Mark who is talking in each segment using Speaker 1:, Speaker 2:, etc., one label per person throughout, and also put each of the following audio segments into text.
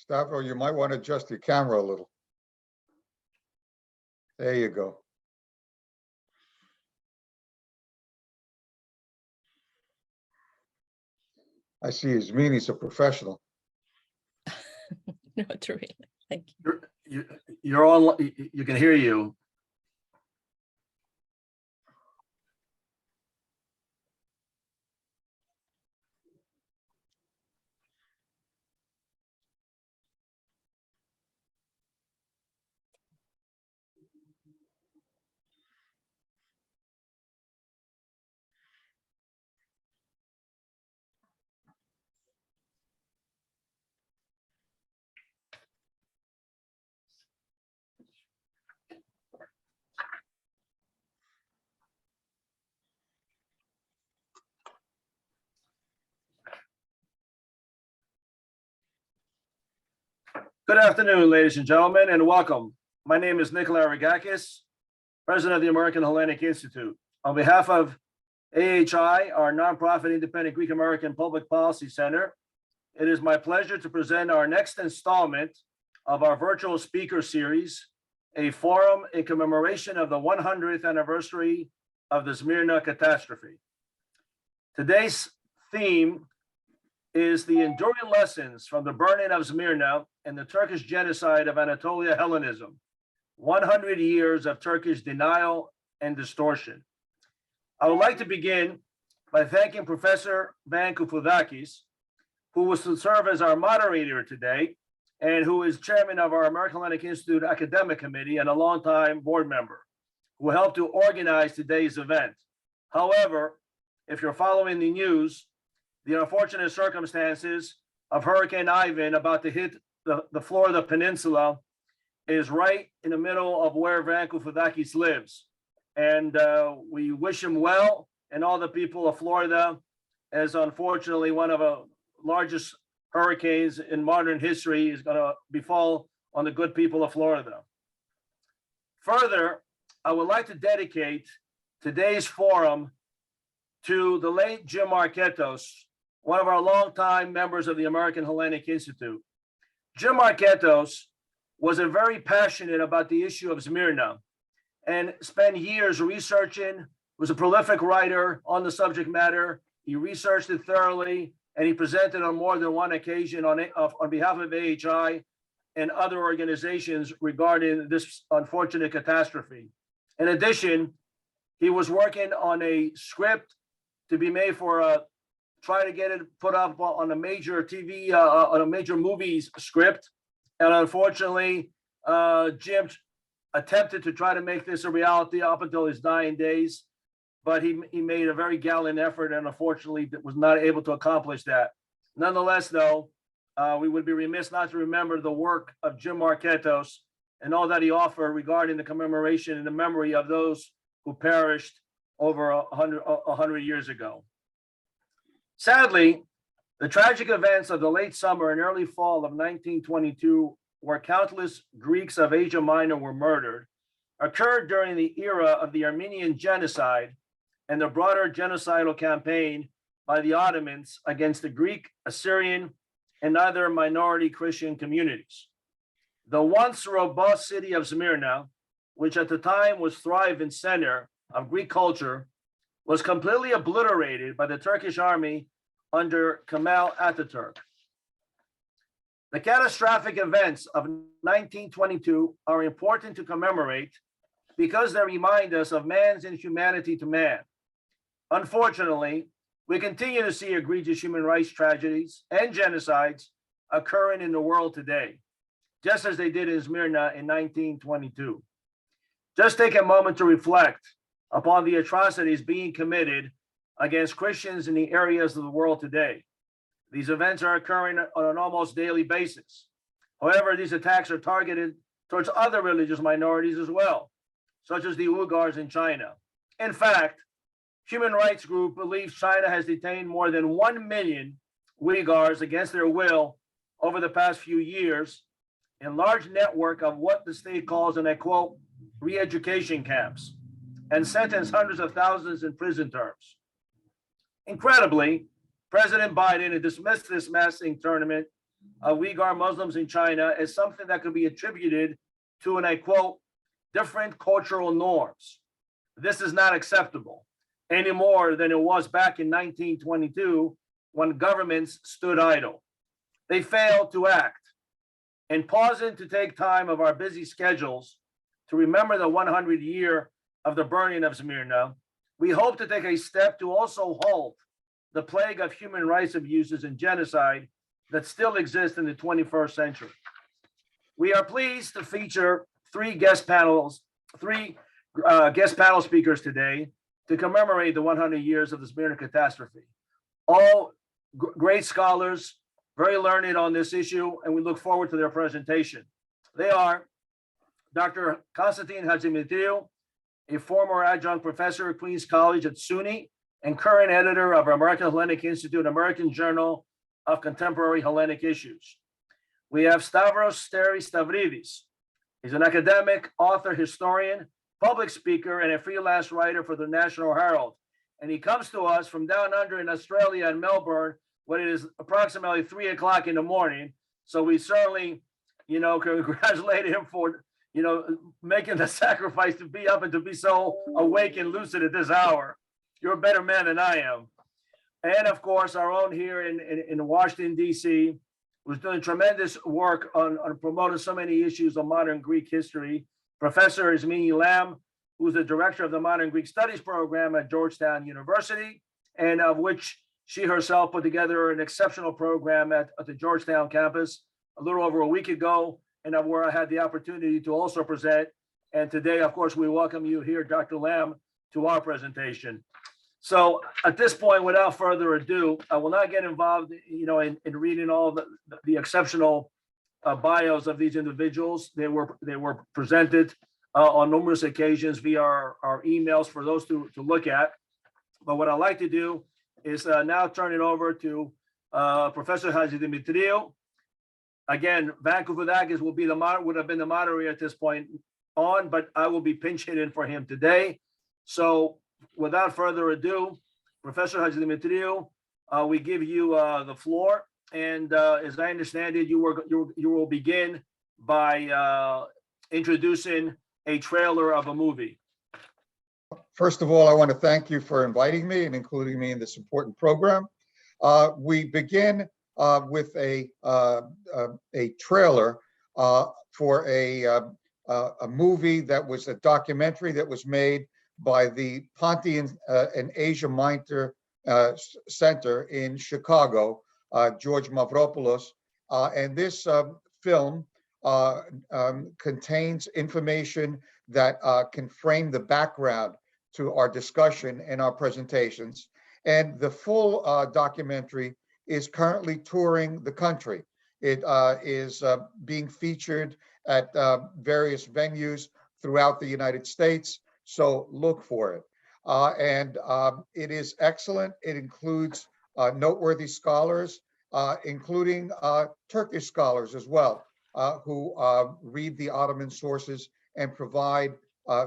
Speaker 1: Stavro, you might want to adjust your camera a little. There you go. I see Ismini's a professional.
Speaker 2: Not really. Thank you.
Speaker 3: You're on. You can hear you. Good afternoon, ladies and gentlemen, and welcome. My name is Nicola Aragakis, President of the American Hellenic Institute. On behalf of AHI, our nonprofit independent Greek American Public Policy Center, it is my pleasure to present our next installment of our virtual speaker series, a forum in commemoration of the 100th anniversary of the Smyrna catastrophe. Today's theme is the enduring lessons from the burning of Smyrna and the Turkish genocide of Anatolia Hellenism, 100 years of Turkish denial and distortion. I would like to begin by thanking Professor Van Koufoudakis, who was to serve as our moderator today, and who is chairman of our American Hellenic Institute Academic Committee and a longtime board member, who helped to organize today's event. However, if you're following the news, the unfortunate circumstances of Hurricane Ivan about to hit the Florida Peninsula is right in the middle of where Van Koufoudakis lives. And we wish him well, and all the people of Florida, as unfortunately one of the largest hurricanes in modern history is going to befall on the good people of Florida. Further, I would like to dedicate today's forum to the late Jim Marketos, one of our longtime members of the American Hellenic Institute. Jim Marketos was very passionate about the issue of Smyrna and spent years researching, was a prolific writer on the subject matter. He researched it thoroughly, and he presented on more than one occasion on behalf of AHI and other organizations regarding this unfortunate catastrophe. In addition, he was working on a script to be made for try to get it put up on a major TV, on a major movies script. And unfortunately, Jim attempted to try to make this a reality up until his dying days, but he made a very gallant effort and unfortunately was not able to accomplish that. Nonetheless, though, we would be remiss not to remember the work of Jim Marketos and all that he offered regarding the commemoration and the memory of those who perished over 100 years ago. Sadly, the tragic events of the late summer and early fall of 1922, where countless Greeks of Asia Minor were murdered, occurred during the era of the Armenian Genocide and the broader genocidal campaign by the Ottomans against the Greek, Assyrian, and other minority Christian communities. The once robust city of Smyrna, which at the time was thriving center of Greek culture, was completely obliterated by the Turkish army under Kemal Atatürk. The catastrophic events of 1922 are important to commemorate because they remind us of man's inhumanity to man. Unfortunately, we continue to see egregious human rights tragedies and genocides occurring in the world today. just as they did in Smyrna in 1922. Just take a moment to reflect upon the atrocities being committed against Christians in the areas of the world today. These events are occurring on an almost daily basis. However, these attacks are targeted towards other religious minorities as well, such as the Uyghurs in China. In fact, human rights group believes China has detained more than 1 million Uyghurs against their will over the past few years in large network of what the state calls, and I quote, re-education camps, and sentenced hundreds of thousands in prison terms. Incredibly, President Biden had dismissed this massing tournament of Uyghur Muslims in China as something that could be attributed to, and I quote, different cultural norms. This is not acceptable any more than it was back in 1922 when governments stood idle. They failed to act. And pausing to take time of our busy schedules to remember the 100 year of the burning of Smyrna, we hope to take a step to also halt the plague of human rights abuses and genocide that still exist in the 21st century. We are pleased to feature three guest panel speakers today to commemorate the 100 years of the Smyrna catastrophe. All great scholars, very learned on this issue, and we look forward to their presentation. They are Dr. Constantine Hadzimitriou, a former adjunct professor at Queens College at SUNY and current editor of American Hellenic Institute, American Journal of Contemporary Hellenic Issues. We have Stavros Stavridis. He's an academic, author, historian, public speaker, and a freelance writer for the National Herald. And he comes to us from down under in Australia and Melbourne when it is approximately 3 o'clock in the morning. So we certainly, congratulate him for, making the sacrifice to be up and to be so awake and lucid at this hour. You're a better man than I am. And of course, our own here in Washington, D.C., who's doing tremendous work on promoting so many issues of modern Greek history, Professor Ismini Lam, who's the director of the Modern Greek Studies program at Georgetown University, and of which she herself put together an exceptional program at the Georgetown campus a little over a week ago, and where I had the opportunity to also present. And today, of course, we welcome you here, Dr. Lam, to our presentation. So at this point, without further ado, I will not get involved, in reading all the exceptional bios of these individuals. They were presented on numerous occasions via our emails for those to look at. But what I'd like to do is now turn it over to Professor Hadzimitriou. Again, Vankoudakis would have been the moderator at this point on, but I will be pinch hitting for him today. So without further ado, Professor Hadzimitriou, we give you the floor. And as I understand it, you will begin by introducing a trailer of a movie.
Speaker 1: First of all, I want to thank you for inviting me and including me in this important program. We begin with a trailer for a movie that was a documentary that was made by the Pontian and Asia Minor Center in Chicago, George Mavropoulos. And this film contains information that can frame the background to our discussion and our presentations. And the full documentary is currently touring the country. It is being featured at various venues throughout the United States. So look for it. And it is excellent. It includes noteworthy scholars, including Turkish scholars as well, who read the Ottoman sources and provide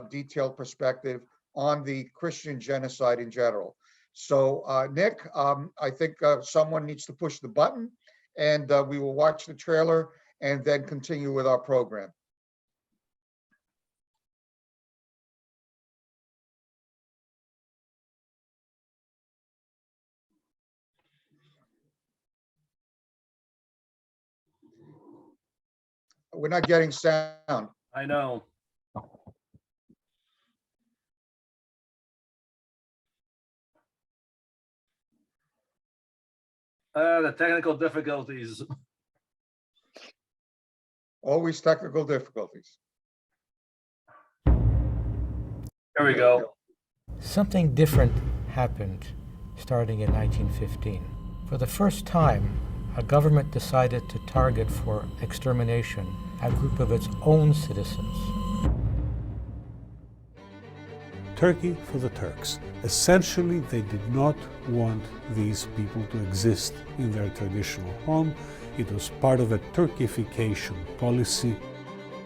Speaker 1: detailed perspective on the Christian genocide in general. So Nick, I think someone needs to push the button, and we will watch the trailer and then continue with our program. We're not getting sound.
Speaker 3: I know. The technical difficulties.
Speaker 1: Always technical difficulties.
Speaker 3: Here we go.
Speaker 4: Something different happened starting in 1915. For the first time, a government decided to target for extermination a group of its own citizens.
Speaker 5: Turkey for the Turks. Essentially, they did not want these people to exist in their traditional home. It was part of a Turkification policy.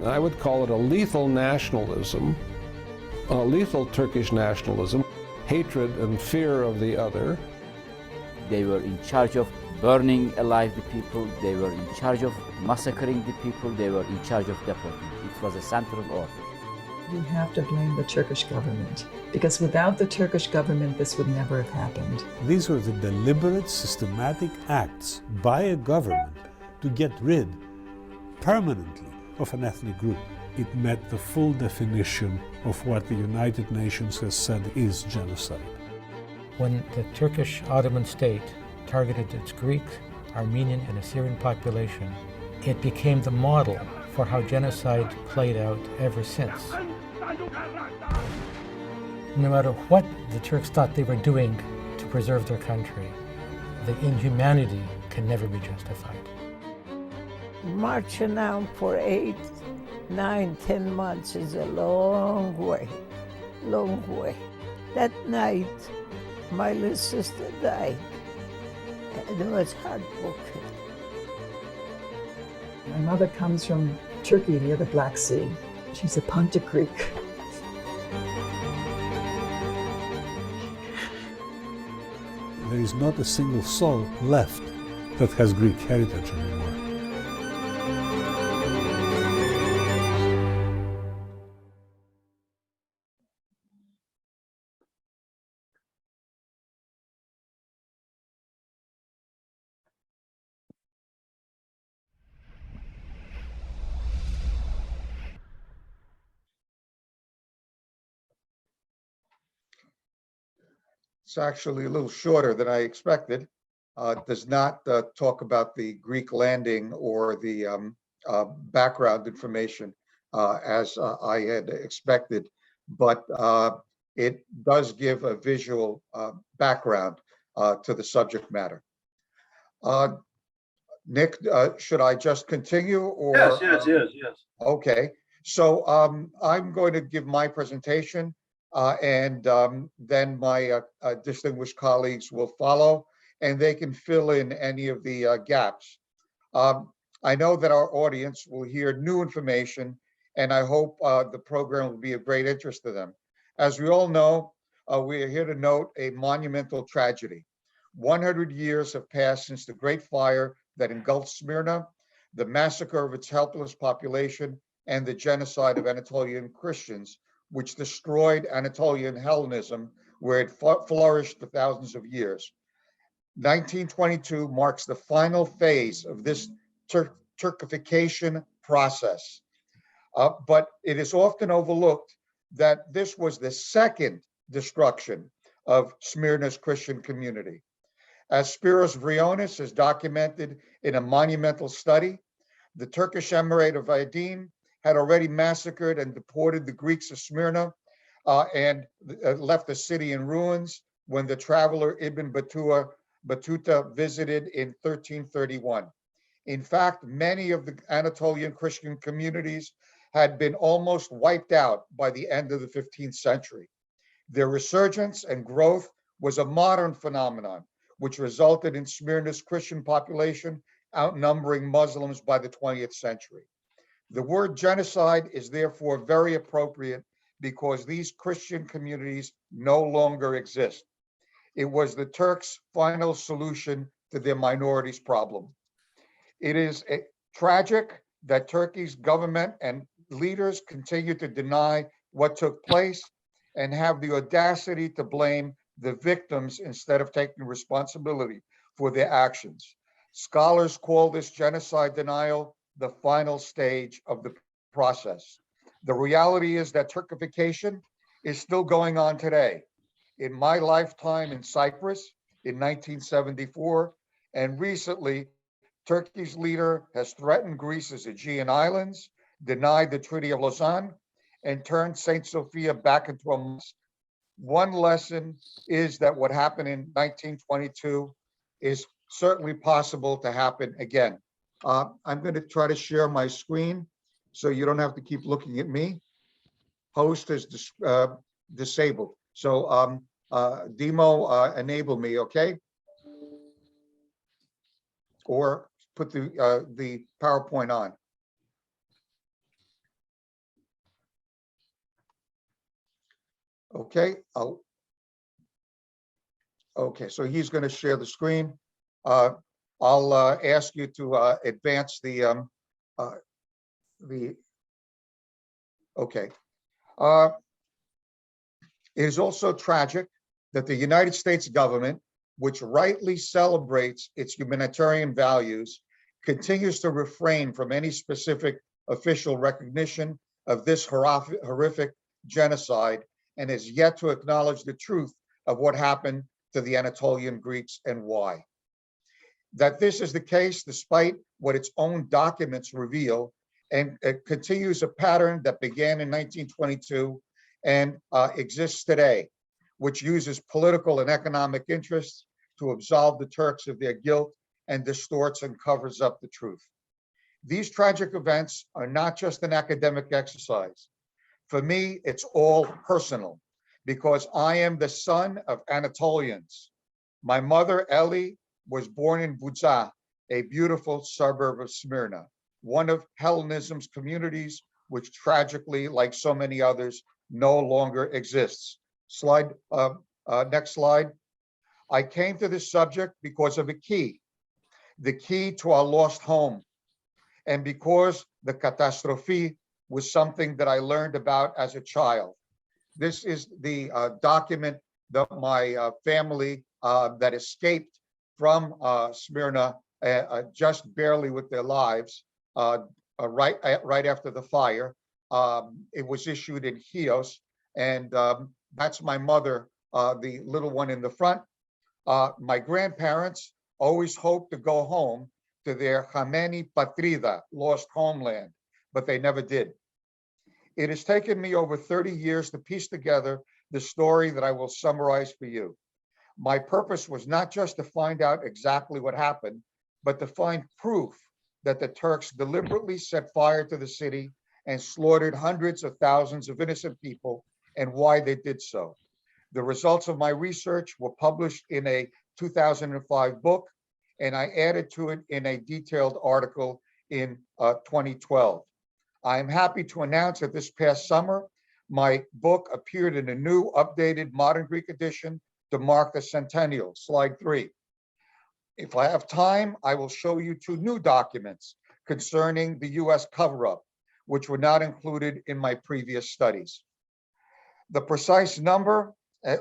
Speaker 6: I would call it a lethal nationalism, a lethal Turkish nationalism, hatred and fear of the other.
Speaker 7: They were in charge of burning alive the people, they were in charge of massacring the people, they were in charge of deporting. It was a central order.
Speaker 2: You have to blame the Turkish government, because without the Turkish government, this would never have happened.
Speaker 5: These were the deliberate, systematic acts by a government to get rid permanently of an ethnic group. It met the full definition of what the United Nations has said is genocide.
Speaker 4: When the Turkish Ottoman state targeted its Greek, Armenian, and Assyrian population, it became the model for how genocide played out ever since. No matter what the Turks thought they were doing to preserve their country, the inhumanity can never be justified.
Speaker 8: Marching out for 8, 9, 10 months is a long way, long way. That night, my little sister died, and it was heartbroken.
Speaker 2: My mother comes from Turkey near the Black Sea. She's a Pontic Greek.
Speaker 5: There is not a single soul left that has Greek heritage anymore.
Speaker 1: It's actually a little shorter than I expected. Does not talk about the Greek landing or the background information as I had expected, but it does give a visual background to the subject matter. Nick, should I just continue or?
Speaker 3: Yes.
Speaker 1: Okay, so I'm going to give my presentation and then my distinguished colleagues will follow and they can fill in any of the gaps. I know that our audience will hear new information and I hope the program will be of great interest to them. As we all know, we are here to note a monumental tragedy. 100 years have passed since the Great Fire that engulfed Smyrna, the massacre of its helpless population, and the genocide of Anatolian Christians, which destroyed Anatolian Hellenism, where it flourished for thousands of years. 1922 marks the final phase of this Turkification process. But it is often overlooked that this was the second destruction of Smyrna's Christian community. As Spiros Vrionis has documented in a monumental study, the Turkish Emirate of Aydin had already massacred and deported the Greeks of Smyrna and left the city in ruins when the traveler Ibn Battuta visited in 1331. In fact, many of the Anatolian Christian communities had been almost wiped out by the end of the 15th century. Their resurgence and growth was a modern phenomenon, which resulted in Smyrna's Christian population outnumbering Muslims by the 20th century. The word genocide is therefore very appropriate because these Christian communities no longer exist. It was the Turks' final solution to their minorities problem. It is tragic that Turkey's government and leaders continue to deny what took place and have the audacity to blame the victims instead of taking responsibility for their actions. Scholars call this genocide denial the final stage of the process. The reality is that Turkification is still going on today. In my lifetime in Cyprus in 1974, and recently, Turkey's leader has threatened Greece's Aegean islands, denied the Treaty of Lausanne, and turned St. Sophia back into a mosque. One lesson is that what happened in 1922 is certainly possible to happen again. I'm going to try to share my screen so you don't have to keep looking at me. Host is disabled. So Demo, enable me, okay? Or put the PowerPoint on. Okay. Okay, so he's going to share the screen. I'll ask you to advance the. Okay. It is also tragic that the United States government, which rightly celebrates its humanitarian values, continues to refrain from any specific official recognition of this horrific genocide and has yet to acknowledge the truth of what happened to the Anatolian Greeks and why. That this is the case despite what its own documents reveal, and it continues a pattern that began in 1922 and exists today, which uses political and economic interests to absolve the Turks of their guilt and distorts and covers up the truth. These tragic events are not just an academic exercise. For me, it's all personal because I am the son of Anatolians. My mother, Ellie, was born in Budza, a beautiful suburb of Smyrna, one of Hellenism's communities, which tragically, like so many others, no longer exists. Slide, next slide. I came to this subject because of a key, the key to our lost home, and because the catastrophe was something that I learned about as a child. This is the document that my family that escaped from Smyrna just barely with their lives right after the fire. It was issued in Chios, and that's my mother, the little one in the front. My grandparents always hoped to go home to their Hameni Patrida, lost homeland, but they never did. It has taken me over 30 years to piece together the story that I will summarize for you. My purpose was not just to find out exactly what happened, but to find proof that the Turks deliberately set fire to the city and slaughtered hundreds of thousands of innocent people and why they did so. The results of my research were published in a 2005 book, and I added to it in a detailed article in 2012. I am happy to announce that this past summer, my book appeared in a new updated modern Greek edition to mark the centennial. Slide 3. If I have time, I will show you 2 new documents concerning the US cover-up, which were not included in my previous studies. The precise number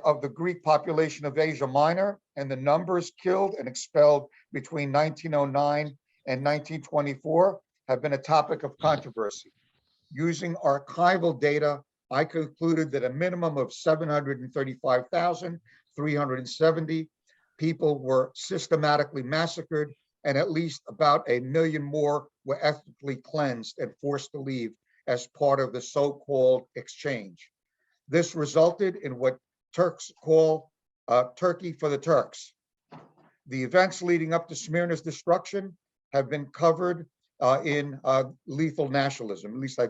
Speaker 1: of the Greek population of Asia Minor and the numbers killed and expelled between 1909 and 1924 have been a topic of controversy. Using archival data, I concluded that a minimum of 735,370 people were systematically massacred, and at least about 1 million more were ethnically cleansed and forced to leave as part of the so-called exchange. This resulted in what Turks call Turkey for the Turks. The events leading up to Smyrna's destruction have been covered in lethal nationalism. At least I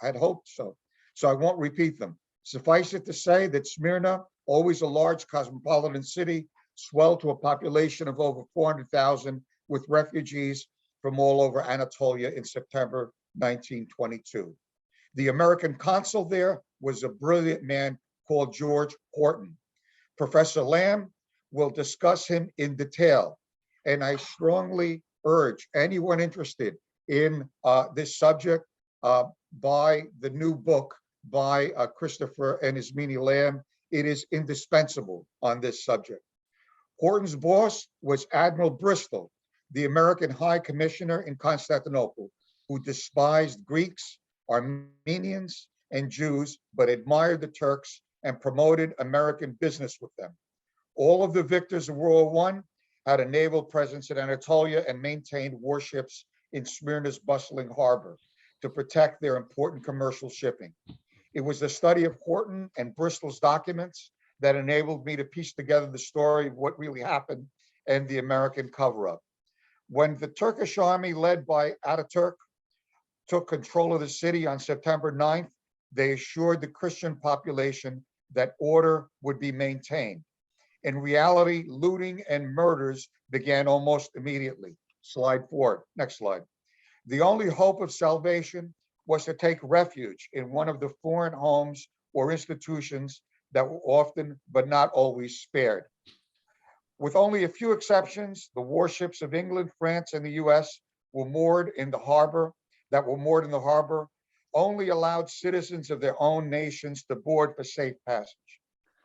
Speaker 1: had hoped so. So I won't repeat them. Suffice it to say that Smyrna, always a large cosmopolitan city, swelled to a population of over 400,000 with refugees from all over Anatolia in September 1922. The American consul there was a brilliant man called George Horton. Professor Lamb will discuss him in detail, and I strongly urge anyone interested in this subject buy the new book by Christopher and Ismini Lamb. It is indispensable on this subject. Horton's boss was Admiral Bristol, the American High Commissioner in Constantinople, who despised Greeks, Armenians, and Jews, but admired the Turks and promoted American business with them. All of the victors of World War I had a naval presence in Anatolia and maintained warships in Smyrna's bustling harbor to protect their important commercial shipping. It was the study of Horton and Bristol's documents that enabled me to piece together the story of what really happened and the American cover-up. When the Turkish army led by Ataturk took control of the city on September 9th, they assured the Christian population that order would be maintained. In reality, looting and murders began almost immediately. Slide 4, next slide. The only hope of salvation was to take refuge in one of the foreign homes or institutions that were often, but not always, spared. With only a few exceptions, the warships of England, France, and the US were moored in the harbor, only allowed citizens of their own nations to board for safe passage.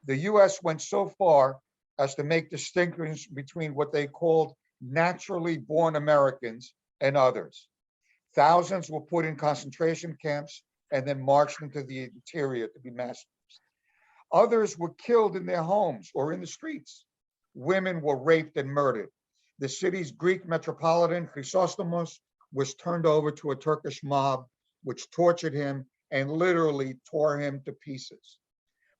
Speaker 1: The US went so far as to make distinctions between what they called naturally born Americans and others. Thousands were put in concentration camps and then marched into the interior to be massacred. Others were killed in their homes or in the streets. Women were raped and murdered. The city's Greek metropolitan, Chrysostomos, was turned over to a Turkish mob, which tortured him and literally tore him to pieces.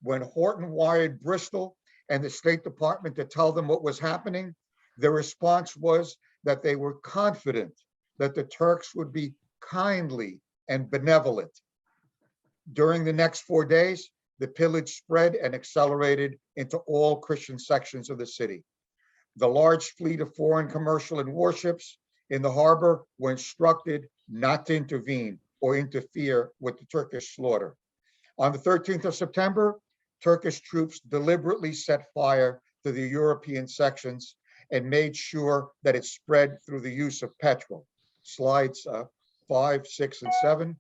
Speaker 1: When Horton wired Bristol and the State Department to tell them what was happening, their response was that they were confident that the Turks would be kindly and benevolent. During the next 4 days, the pillage spread and accelerated into all Christian sections of the city. The large fleet of foreign commercial and warships in the harbor were instructed not to intervene or interfere with the Turkish slaughter. On the 13th of September, Turkish troops deliberately set fire to the European sections and made sure that it spread through the use of petrol. Slides 5, 6, and 7.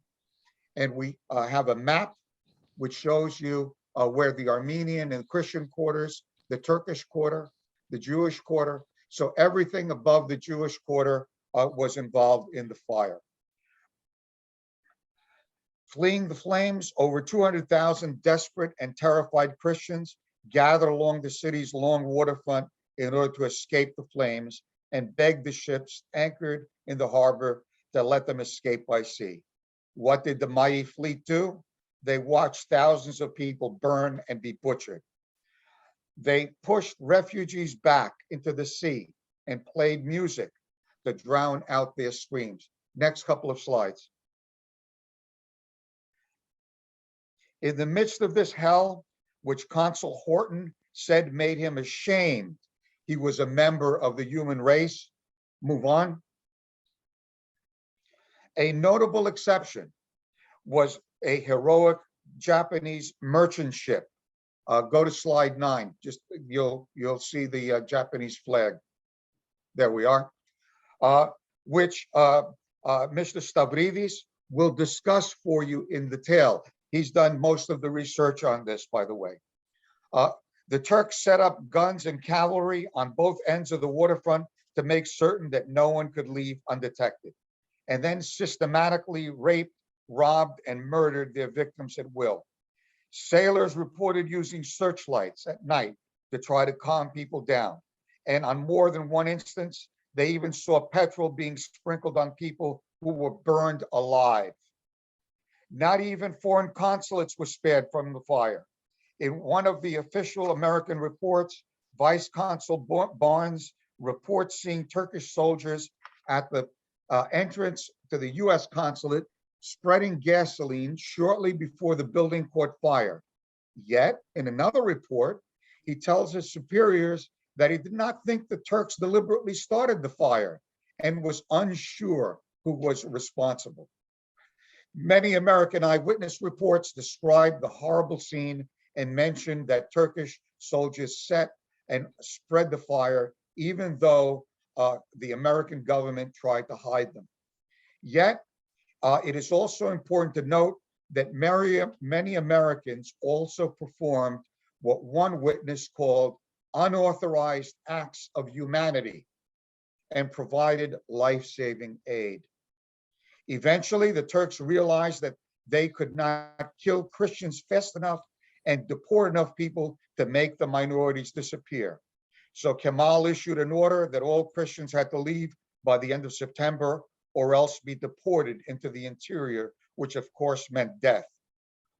Speaker 1: And we have a map which shows you where the Armenian and Christian quarters, the Turkish quarter, the Jewish quarter. So everything above the Jewish quarter was involved in the fire. Fleeing the flames, over 200,000 desperate and terrified Christians gathered along the city's long waterfront in order to escape the flames and begged the ships anchored in the harbor to let them escape by sea. What did the mighty fleet do? They watched thousands of people burn and be butchered. They pushed refugees back into the sea and played music to drown out their screams. Next couple of slides. In the midst of this hell, which Consul Horton said made him ashamed he was a member of the human race. Move on. A notable exception was a heroic Japanese merchant ship. Go to slide 9. Just you'll see the Japanese flag. There we are. Which Mr. Stavridis will discuss for you in detail. He's done most of the research on this, by the way. The Turks set up guns and cavalry on both ends of the waterfront to make certain that no one could leave undetected, and then systematically raped, robbed, and murdered their victims at will. Sailors reported using searchlights at night to try to calm people down. And on more than one instance, they even saw petrol being sprinkled on people who were burned alive. Not even foreign consulates were spared from the fire. In one of the official American reports, Vice Consul Barnes reports seeing Turkish soldiers at the entrance to the US consulate spreading gasoline shortly before the building caught fire. Yet, in another report, he tells his superiors that he did not think the Turks deliberately started the fire and was unsure who was responsible. Many American eyewitness reports describe the horrible scene and mention that Turkish soldiers set and spread the fire, even though the American government tried to hide them. Yet, it is also important to note that many Americans also performed what one witness called unauthorized acts of humanity and provided life-saving aid. Eventually, the Turks realized that they could not kill Christians fast enough and deport enough people to make the minorities disappear. So Kemal issued an order that all Christians had to leave by the end of September or else be deported into the interior, which of course meant death.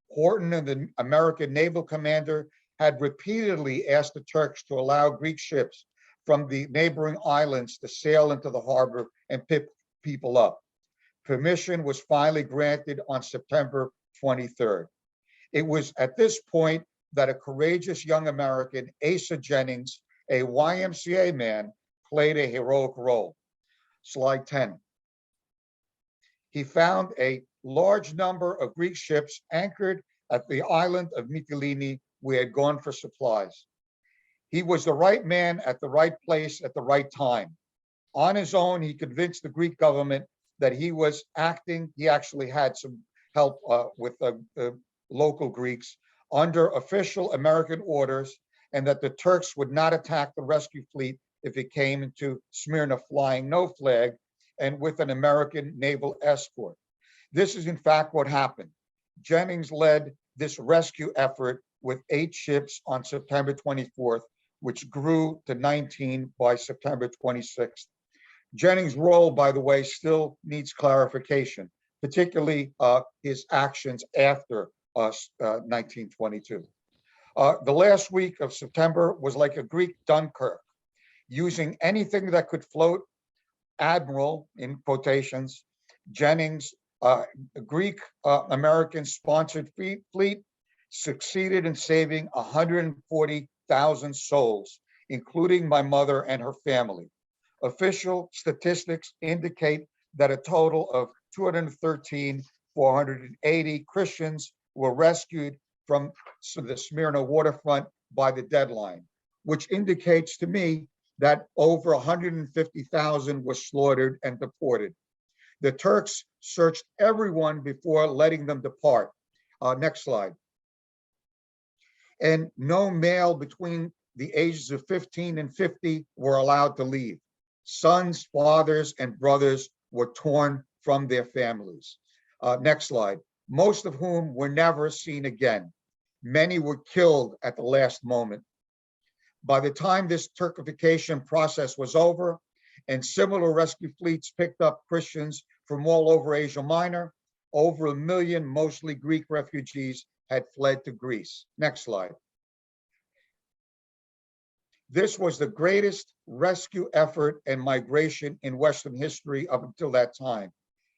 Speaker 1: Horton and the American naval commander had repeatedly asked the Turks to allow Greek ships from the neighboring islands to sail into the harbor and pick people up. Permission was finally granted on September 23rd. It was at this point that a courageous young American, Asa Jennings, a YMCA man, played a heroic role. Slide 10. He found a large number of Greek ships anchored at the island of Mytilene, where he had gone for supplies. He was the right man at the right place at the right time. On his own, he convinced the Greek government that he was acting. He actually had some help with local Greeks under official American orders, and that the Turks would not attack the rescue fleet if it came into Smyrna flying no flag and with an American naval escort. This is in fact what happened. Jennings led this rescue effort with 8 ships on September 24th, which grew to 19 by September 26th. Jennings' role, by the way, still needs clarification, particularly his actions after 1922. The last week of September was like a Greek Dunkirk, using anything that could float. Admiral, in quotations, Jennings, Greek American sponsored fleet, succeeded in saving 140,000 souls, including my mother and her family. Official statistics indicate that a total of 213,480 Christians were rescued from the Smyrna waterfront by the deadline, which indicates to me that over 150,000 were slaughtered and deported. The Turks searched everyone before letting them depart. Next slide. And no male between the ages of 15 and 50 were allowed to leave. Sons, fathers, and brothers were torn from their families. Next slide. Most of whom were never seen again. Many were killed at the last moment. By the time this Turkification process was over and similar rescue fleets picked up Christians from all over Asia Minor, over 1 million, mostly Greek refugees had fled to Greece. Next slide. This was the greatest rescue effort and migration in Western history up until that time.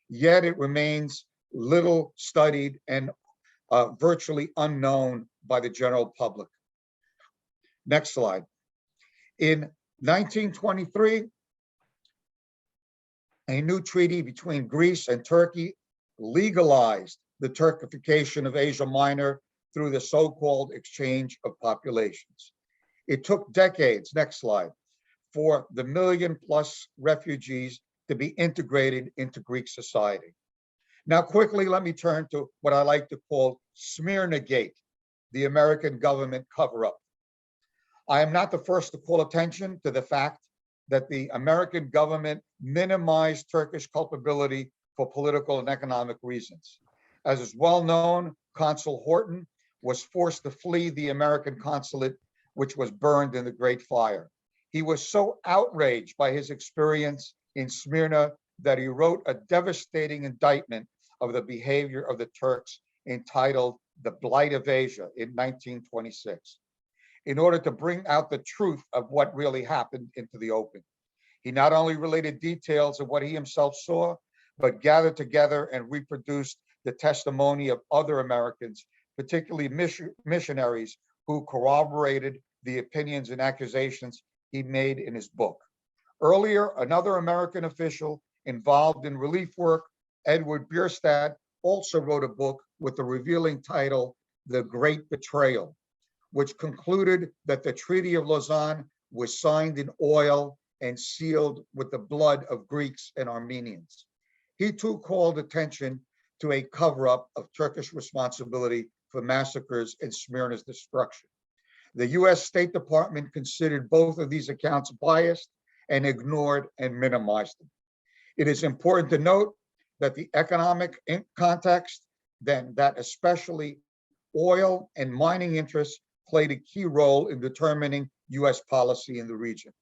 Speaker 1: Yet it remains little studied and virtually unknown by the general public. Next slide. In 1923, a new treaty between Greece and Turkey legalized the Turkification of Asia Minor through the so-called exchange of populations. It took decades, next slide, for the 1 million+ refugees to be integrated into Greek society. Now, quickly, let me turn to what I like to call Smyrna Gate, the American government cover-up. I am not the first to call attention to the fact that the American government minimized Turkish culpability for political and economic reasons. As is well known, Consul Horton was forced to flee the American consulate, which was burned in the Great Fire. He was so outraged by his experience in Smyrna that he wrote a devastating indictment of the behavior of the Turks entitled The Blight of Asia in 1926. In order to bring out the truth of what really happened into the open. He not only related details of what he himself saw, but gathered together and reproduced the testimony of other Americans, particularly missionaries who corroborated the opinions and accusations he made in his book. Earlier, another American official involved in relief work, Edward Bierstadt, also wrote a book with the revealing title, The Great Betrayal, which concluded that the Treaty of Lausanne was signed in oil and sealed with the blood of Greeks and Armenians. He too called attention to a cover-up of Turkish responsibility for massacres and Smyrna's destruction. The US State Department considered both of these accounts biased and ignored and minimized them. It is important to note that the economic context, then that especially oil and mining interests played a key role in determining US policy in the region.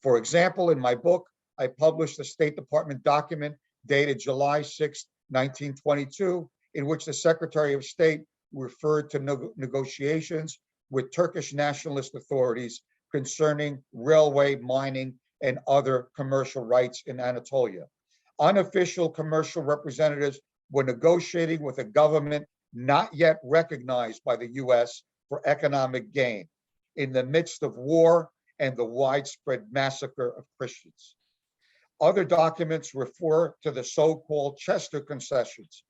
Speaker 1: For example, in my book, I published a State Department document dated July 6, 1922, in which the Secretary of State referred to negotiations with Turkish nationalist authorities concerning railway, mining, and other commercial rights in Anatolia. Unofficial commercial representatives were negotiating with a government not yet recognized by the US for economic gain in the midst of war and the widespread massacre of Christians. Other documents refer to the so-called Chester concessions,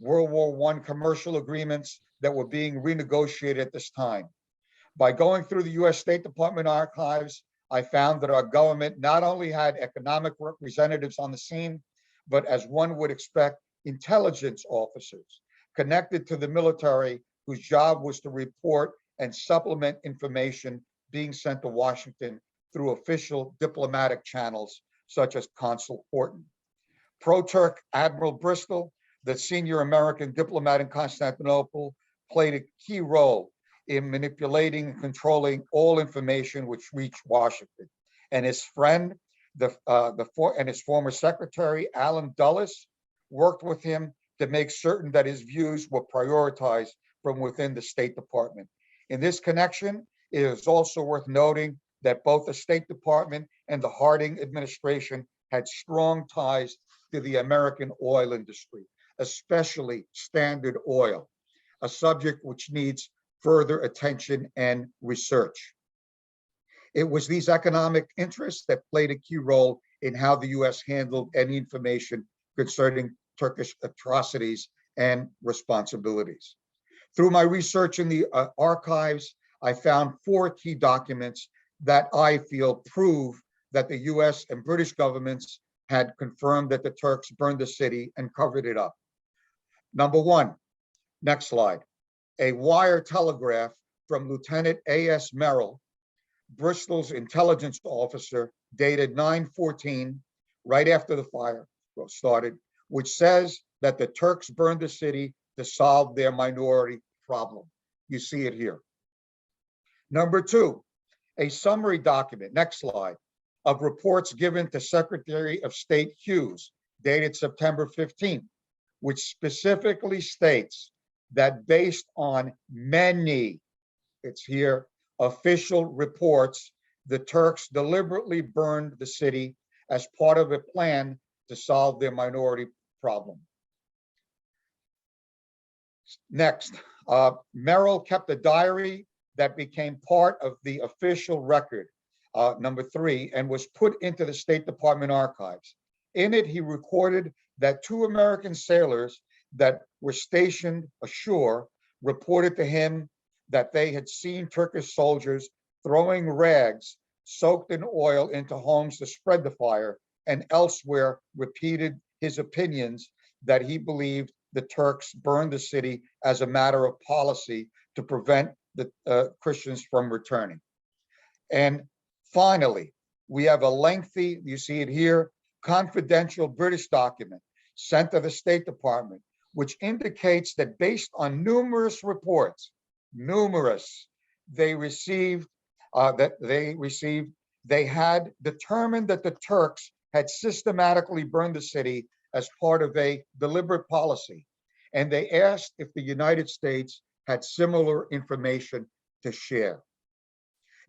Speaker 1: World War I commercial agreements that were being renegotiated at this time. By going through the US State Department archives, I found that our government not only had economic representatives on the scene, but as one would expect, intelligence officers connected to the military whose job was to report and supplement information being sent to Washington through official diplomatic channels such as Consul Horton. Pro-Turk Admiral Bristol, the senior American diplomat in Constantinople, played a key role in manipulating and controlling all information which reached Washington. And his friend, his former secretary, Alan Dulles, worked with him to make certain that his views were prioritized from within the State Department. In this connection, it is also worth noting that both the State Department and the Harding administration had strong ties to the American oil industry, especially Standard Oil, a subject which needs further attention and research. It was these economic interests that played a key role in how the US handled any information concerning Turkish atrocities and responsibilities. Through my research in the archives, I found 4 key documents that I feel prove that the US and British governments had confirmed that the Turks burned the city and covered it up. Number 1, next slide, a wire telegraph from Lieutenant A.S. Merrill, Bristol's intelligence officer, dated 9/14, right after the fire started, which says that the Turks burned the city to solve their minority problem. You see it here. Number 2, a summary document, next slide, of reports given to Secretary of State Hughes, dated September 15, which specifically states that based on many, it's here, official reports, the Turks deliberately burned the city as part of a plan to solve their minority problem. Next, Merrill kept a diary that became part of the official record, number 3, and was put into the State Department archives. In it, he recorded that 2 American sailors that were stationed ashore reported to him that they had seen Turkish soldiers throwing rags soaked in oil into homes to spread the fire, and elsewhere repeated his opinions that he believed the Turks burned the city as a matter of policy to prevent the Christians from returning. And finally, we have a lengthy, you see it here, confidential British document sent to the State Department, which indicates that based on numerous reports, they had determined that the Turks had systematically burned the city as part of a deliberate policy. And they asked if the United States had similar information to share.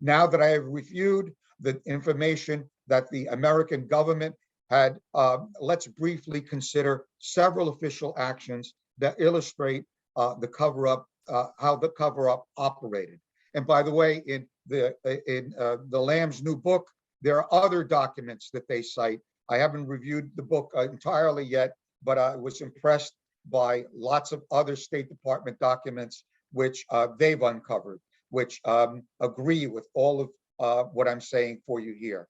Speaker 1: Now that I have reviewed the information that the American government had, let's briefly consider several official actions that illustrate the cover-up, how the cover-up operated. And by the way, in the Lamb's new book, there are other documents that they cite. I haven't reviewed the book entirely yet, but I was impressed by lots of other State Department documents which they've uncovered, which agree with all of what I'm saying for you here.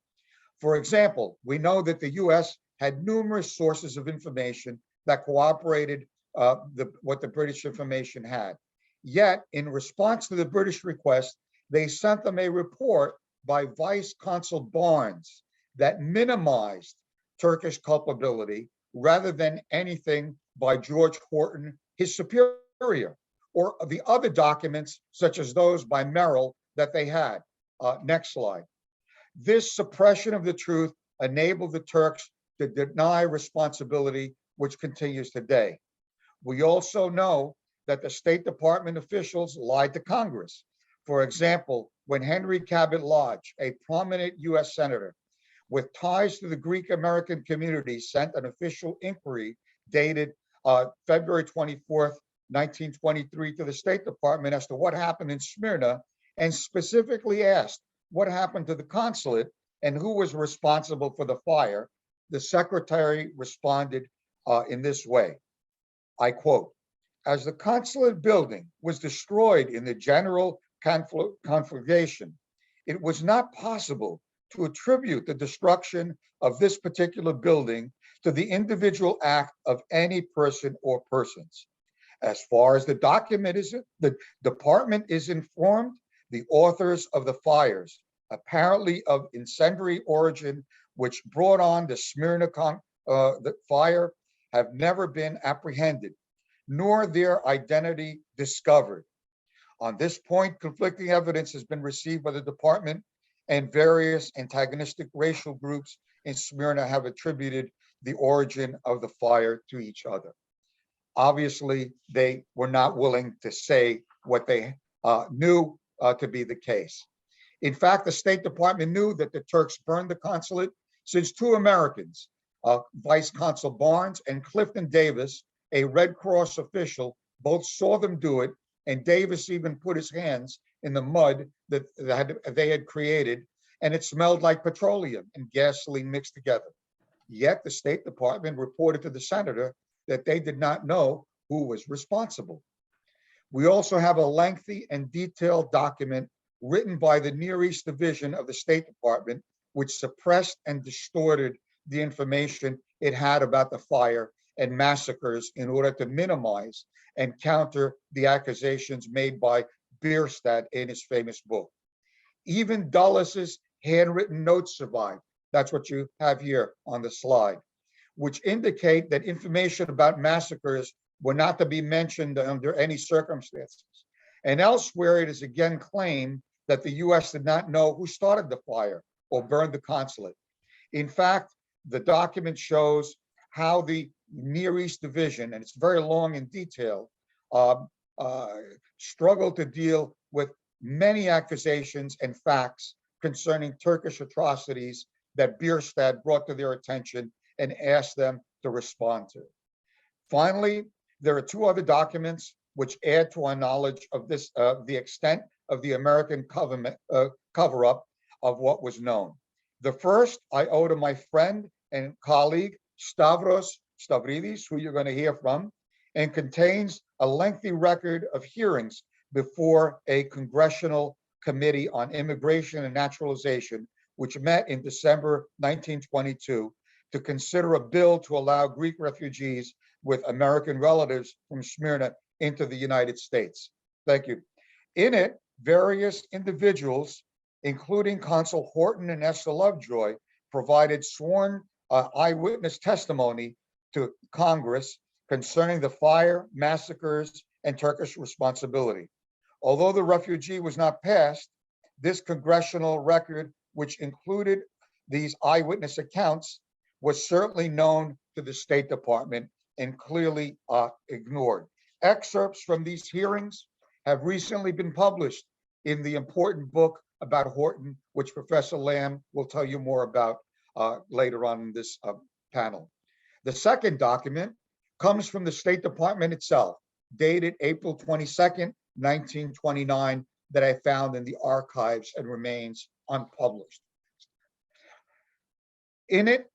Speaker 1: For example, we know that the US had numerous sources of information that cooperated what the British information had. Yet, in response to the British request, they sent them a report by Vice Consul Barnes that minimized Turkish culpability rather than anything by George Horton, his superior, or the other documents, such as those by Merrill, that they had. Next slide. This suppression of the truth enabled the Turks to deny responsibility, which continues today. We also know that the State Department officials lied to Congress. For example, when Henry Cabot Lodge, a prominent US senator with ties to the Greek American community, sent an official inquiry dated February 24th, 1923 to the State Department as to what happened in Smyrna, and specifically asked what happened to the consulate and who was responsible for the fire, the secretary responded in this way. I quote, "As the consulate building was destroyed in the general conflagration, it was not possible to attribute the destruction of this particular building to the individual act of any person or persons. As far as the document is, the department is informed, the authors of the fires, apparently of incendiary origin, which brought on the Smyrna the fire, have never been apprehended, nor their identity discovered. On this point, conflicting evidence has been received by the department, and various antagonistic racial groups in Smyrna have attributed the origin of the fire to each other." Obviously, they were not willing to say what they knew to be the case. In fact, the State Department knew that the Turks burned the consulate since two Americans, Vice Consul Barnes and Clifton Davis, a Red Cross official, both saw them do it, and Davis even put his hands in the mud that they had created, and it smelled like petroleum and gasoline mixed together. Yet the State Department reported to the senator that they did not know who was responsible. We also have a lengthy and detailed document written by the Near East Division of the State Department, which suppressed and distorted the information it had about the fire and massacres in order to minimize and counter the accusations made by Bierstadt in his famous book. Even Dulles' handwritten notes survived. That's what you have here on the slide, which indicate that information about massacres were not to be mentioned under any circumstances. And elsewhere, it is again claimed that the US did not know who started the fire or burned the consulate. In fact, the document shows how the Near East Division, and it's very long in detail, struggled to deal with many accusations and facts concerning Turkish atrocities that Bierstadt brought to their attention and asked them to respond to. Finally, there are two other documents which add to our knowledge of this, the extent of the American cover-up of what was known. The first I owe to my friend and colleague, Stavros Stavridis, who you're going to hear from, and contains a lengthy record of hearings before a congressional committee on immigration and naturalization, which met in December 1922 to consider a bill to allow Greek refugees with American relatives from Smyrna into the United States. Thank you. In it, various individuals, including Consul Horton and Esther Lovejoy, provided sworn eyewitness testimony to Congress concerning the fire, massacres, and Turkish responsibility. Although the refugee was not passed, this congressional record, which included these eyewitness accounts, was certainly known to the State Department and clearly ignored. Excerpts from these hearings have recently been published in the important book about Horton, which Professor Lamb will tell you more about later on in this panel. The second document comes from the State Department itself, dated April 22nd, 1929, that I found in the archives and remains unpublished. In it,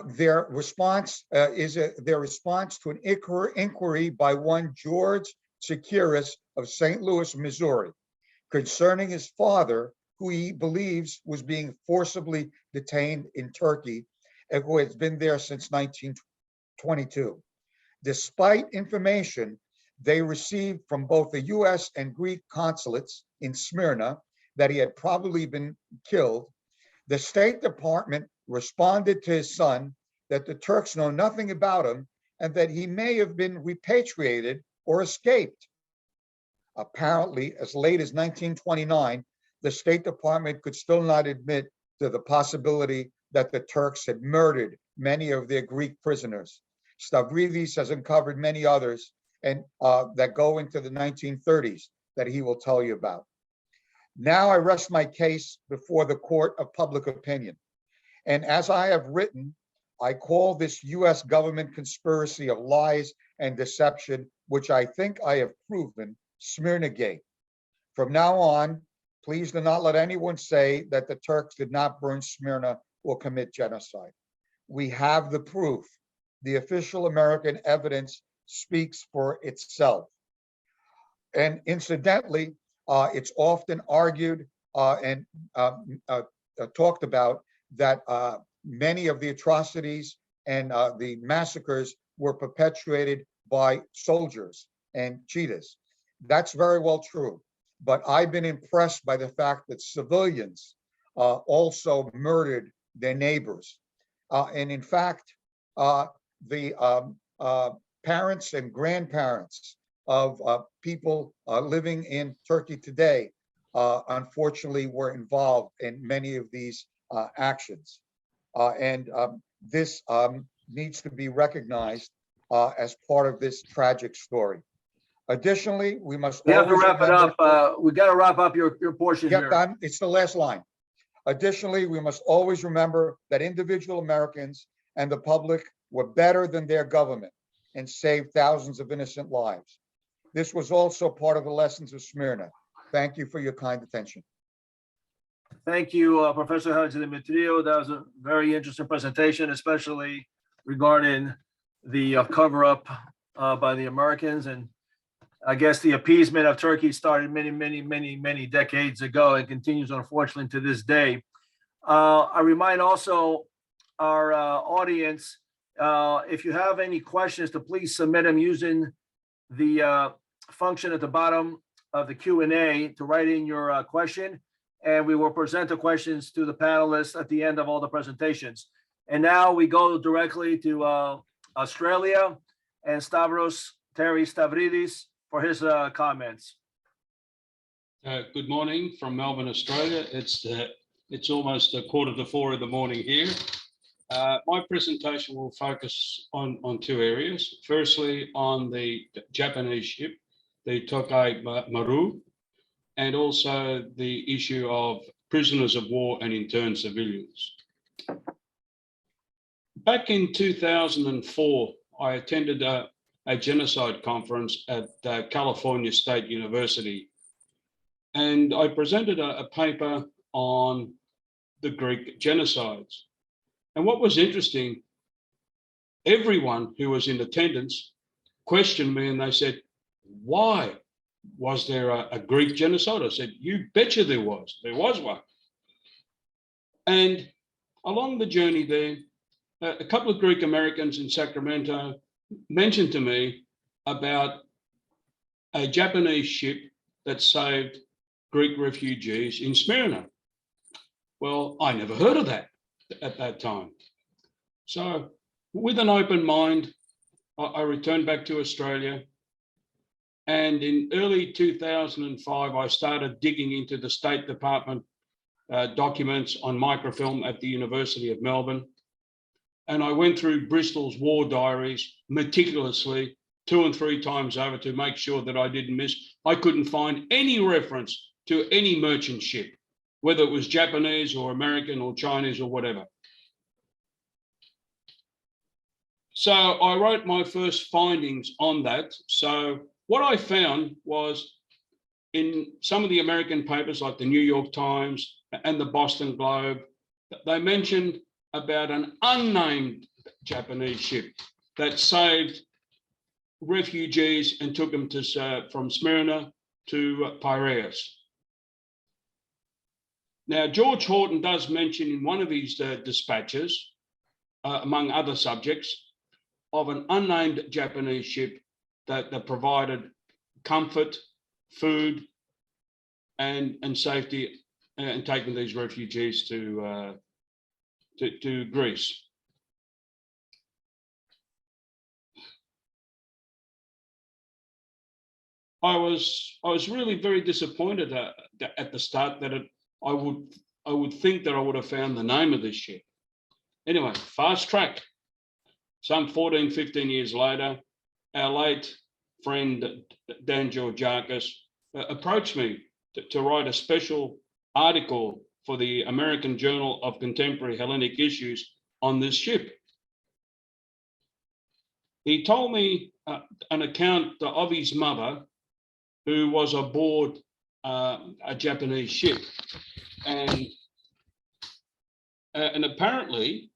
Speaker 1: their response their response to an inquiry by one George Securis of St. Louis, Missouri, concerning his father, who he believes was being forcibly detained in Turkey and who has been there since 1922. Despite information they received from both the US and Greek consulates in Smyrna that he had probably been killed, the State Department responded to his son that the Turks know nothing about him and that he may have been repatriated or escaped. Apparently, as late as 1929, the State Department could still not admit to the possibility that the Turks had murdered many of their Greek prisoners. Stavridis has uncovered many others and that go into the 1930s that he will tell you about. Now I rest my case before the court of public opinion. And as I have written, I call this US government conspiracy of lies and deception, which I think I have proven, Smyrna Gate. From now on, please do not let anyone say that the Turks did not burn Smyrna or commit genocide. We have the proof. The official American evidence speaks for itself. And incidentally, it's often argued and talked about that many of the atrocities and the massacres were perpetuated by soldiers and cheetahs. That's very well true. But I've been impressed by the fact that civilians also murdered their neighbors. And in fact, the parents and grandparents of people living in Turkey today, unfortunately, were involved in many of these actions. And this needs to be recognized as part of this tragic story. Additionally, we must
Speaker 3: We have to
Speaker 1: always
Speaker 3: wrap it
Speaker 1: remember-
Speaker 3: up. We got to wrap up your portion here.
Speaker 1: Yeah, it's the last line. Additionally, we must always remember that individual Americans and the public were better than their government and saved thousands of innocent lives. This was also part of the lessons of Smyrna. Thank you for your kind attention.
Speaker 3: Thank you, Professor Hadjidemetriou. That was a very interesting presentation, especially regarding the cover-up by the Americans. And I guess the appeasement of Turkey started many decades ago and continues, unfortunately, to this day. I remind also our audience, if you have any questions, to please submit them using the function at the bottom of the Q&A to write in your question, and we will present the questions to the panelists at the end of all the presentations. And now we go directly to Australia and Stavros Terry Stavridis for his comments.
Speaker 9: Good morning from Melbourne, Australia. It's almost 3:45 in the morning here. My presentation will focus on two areas. Firstly, on the Japanese ship, the Tokay Maru, and also the issue of prisoners of war and interned civilians. Back in 2004, I attended a genocide conference at California State University. And I presented a paper on the Greek genocides. And what was interesting, everyone who was in attendance questioned me and they said, why was there a Greek genocide? I said, you betcha there was one. And along the journey there, a couple of Greek Americans in Sacramento mentioned to me about a Japanese ship that saved Greek refugees in Smyrna. Well, I never heard of that at that time. So with an open mind, I returned back to Australia. And in early 2005, I started digging into the State Department documents on microfilm at the University of Melbourne. And I went through Bristol's war diaries meticulously 2 and 3 times over to make sure that I didn't miss. I couldn't find any reference to any merchant ship, whether it was Japanese or American or Chinese or whatever. So I wrote my first findings on that. So what I found was in some of the American papers like the New York Times and the Boston Globe, they mentioned about an unnamed Japanese ship that saved refugees and took them from Smyrna to Piraeus. Now, George Horton does mention in one of his dispatches, among other subjects, of an unnamed Japanese ship that provided comfort, food, and safety, and taking these refugees to Greece. I was really very disappointed at the start that I would think that I would have found the name of this ship. Anyway, fast track. Some 14, 15 years later, our late friend Dan Georgiakis approached me to write a special article for the American Journal of Contemporary Hellenic Issues on this ship. He told me an account of his mother, who was aboard a Japanese ship, and apparently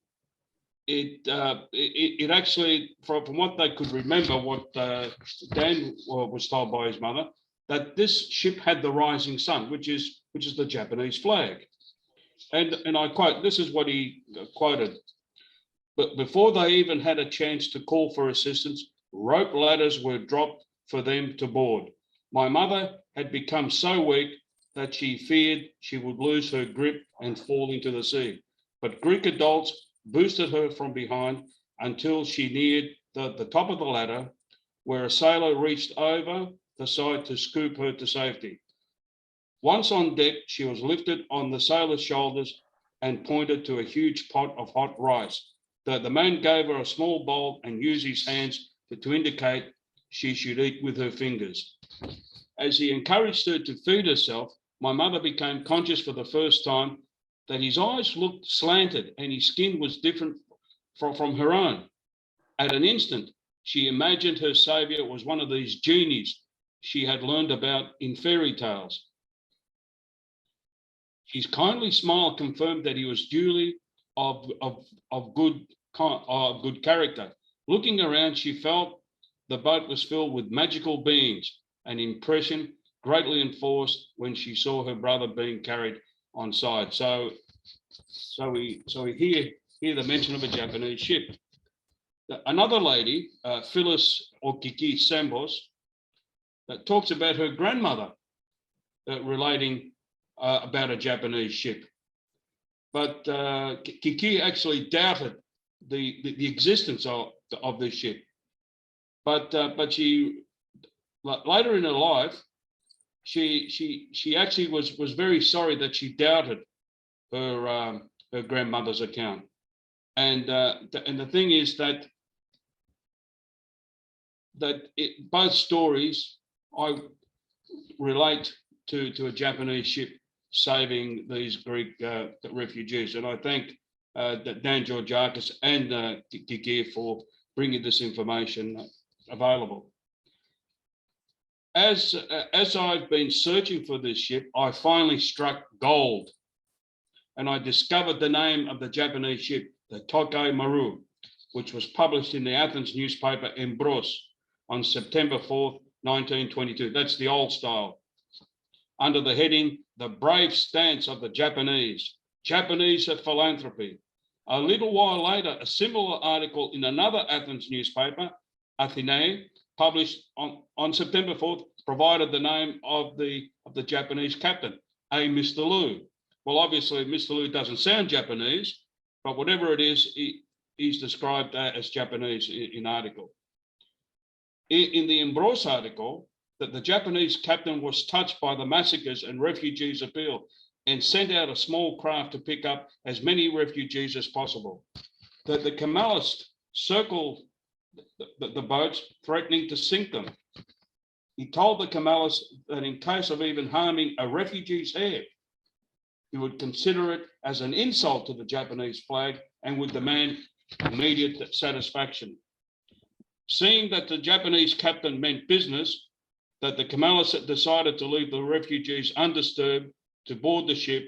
Speaker 9: it actually, from what they could remember, what Dan was told by his mother, that this ship had the rising sun, which is the Japanese flag, and I quote, this is what he quoted: "But before they even had a chance to call for assistance, rope ladders were dropped for them to board. My mother had become so weak that she feared she would lose her grip and fall into the sea. But Greek adults boosted her from behind until she neared the top of the ladder, where a sailor reached over the side to scoop her to safety. Once on deck, she was lifted on the sailor's shoulders and pointed to a huge pot of hot rice. The man gave her a small bowl and used his hands to indicate she should eat with her fingers. As he encouraged her to feed herself, my mother became conscious for the first time that his eyes looked slanted and his skin was different from her own. At an instant, she imagined her savior was one of these genies she had learned about in fairy tales. His kindly smile confirmed that he was duly of good character. Looking around, she felt the boat was filled with magical beings, an impression greatly enforced when she saw her brother being carried on side." So we hear the mention of a Japanese ship. Another lady, Phyllis or Kiki Sambos, talks about her grandmother relating about a Japanese ship. But Kiki actually doubted the existence of this ship. But she, later in her life, she actually was very sorry that she doubted her grandmother's account. And the thing is that both stories I relate to a Japanese ship saving these Greek refugees, and I thank Dan Georgiakis and Kiki for bringing this information available. As I've been searching for this ship, I finally struck gold, and I discovered the name of the Japanese ship, the Tokay Maru, which was published in the Athens newspaper Embros on September 4th, 1922. That's the old style. Under the heading, "The Brave Stance of the Japanese, Japanese Philanthropy." A little while later, a similar article in another Athens newspaper, AHI, published on September 4th, provided the name of the Japanese captain, a Mr. Liu. Well, obviously, Mr. Liu doesn't sound Japanese, but whatever it is, he's described as Japanese in article. In the Embros article, that the Japanese captain was touched by the massacres and refugees' appeal and sent out a small craft to pick up as many refugees as possible. That the Kemalists circled the boats, threatening to sink them. He told the Kemalists that in case of even harming a refugee's hair, he would consider it as an insult to the Japanese flag and would demand immediate satisfaction. Seeing that the Japanese captain meant business, that the Kemalists decided to leave the refugees undisturbed to board the ship,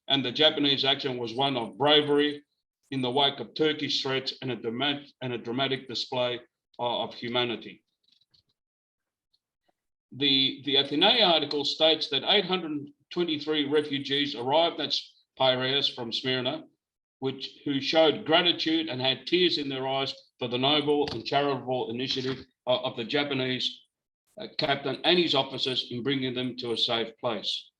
Speaker 9: and the Japanese action was one of bravery in the wake of Turkish threats and a dramatic display of humanity. The Athene article states that 823 refugees arrived at Piraeus from Smyrna, who showed gratitude and had tears in their eyes for the noble and charitable initiative of the Japanese captain and his officers in bringing them to a safe place.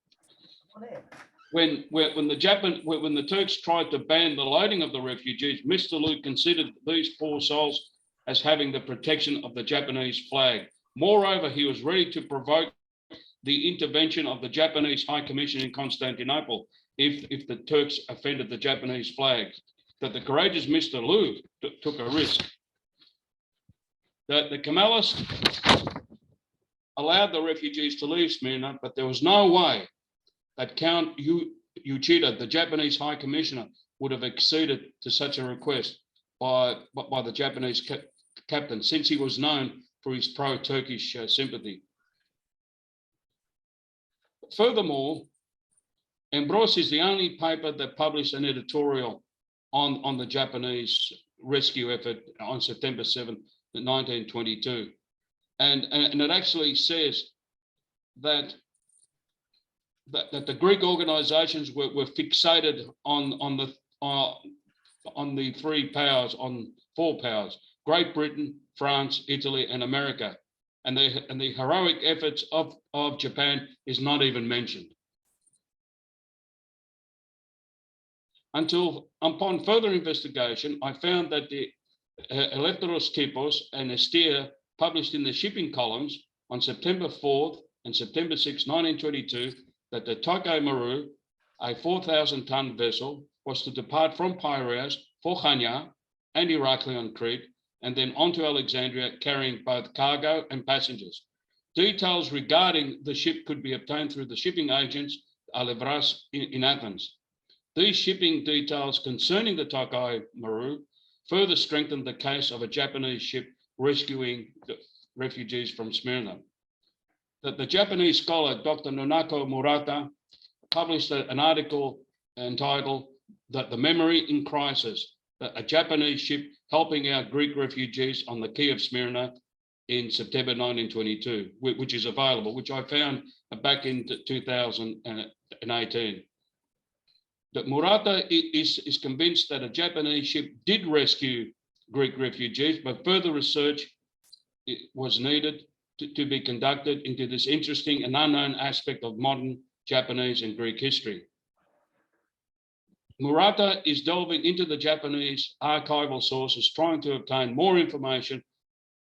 Speaker 9: When the Turks tried to ban the loading of the refugees, Mr. Liu considered these poor souls as having the protection of the Japanese flag, Moreover, he was ready to provoke the intervention of the Japanese High Commission in Constantinople if the Turks offended the Japanese flag. That the courageous Mr. Liu took a risk. The Kemalists allowed the refugees to leave Smyrna, but there was no way that Count Uchida, the Japanese High Commissioner, would have acceded to such a request by the Japanese captain, since he was known for his pro-Turkish sympathy. Furthermore, Embros is the only paper that published an editorial on the Japanese rescue effort on September 7th, 1922. And it actually says that the Greek organizations were fixated on the four powers, Great Britain, France, Italy, and America. And the heroic efforts of Japan is not even mentioned. Until upon further investigation, I found that the Eleftheros Typos and Estia published in the shipping columns on September 4th and September 6, 1922, that the Tokyo Maru, a 4,000-ton vessel, was to depart from Piraeus for Chania and Heraklion Crete, and then on to Alexandria, carrying both cargo and passengers. Details regarding the ship could be obtained through the shipping agents Alevras in Athens. These shipping details concerning the Tokyo Maru further strengthened the case of a Japanese ship rescuing the refugees from Smyrna. The Japanese scholar, Dr. Nonako Murata, published an article entitled "The Memory in Crisis," a Japanese ship helping out Greek refugees on the quay of Smyrna in September 1922, which is available, which I found back in 2018. That Murata is convinced that a Japanese ship did rescue Greek refugees, but further research was needed to be conducted into this interesting and unknown aspect of modern Japanese and Greek history. Murata is delving into the Japanese archival sources, trying to obtain more information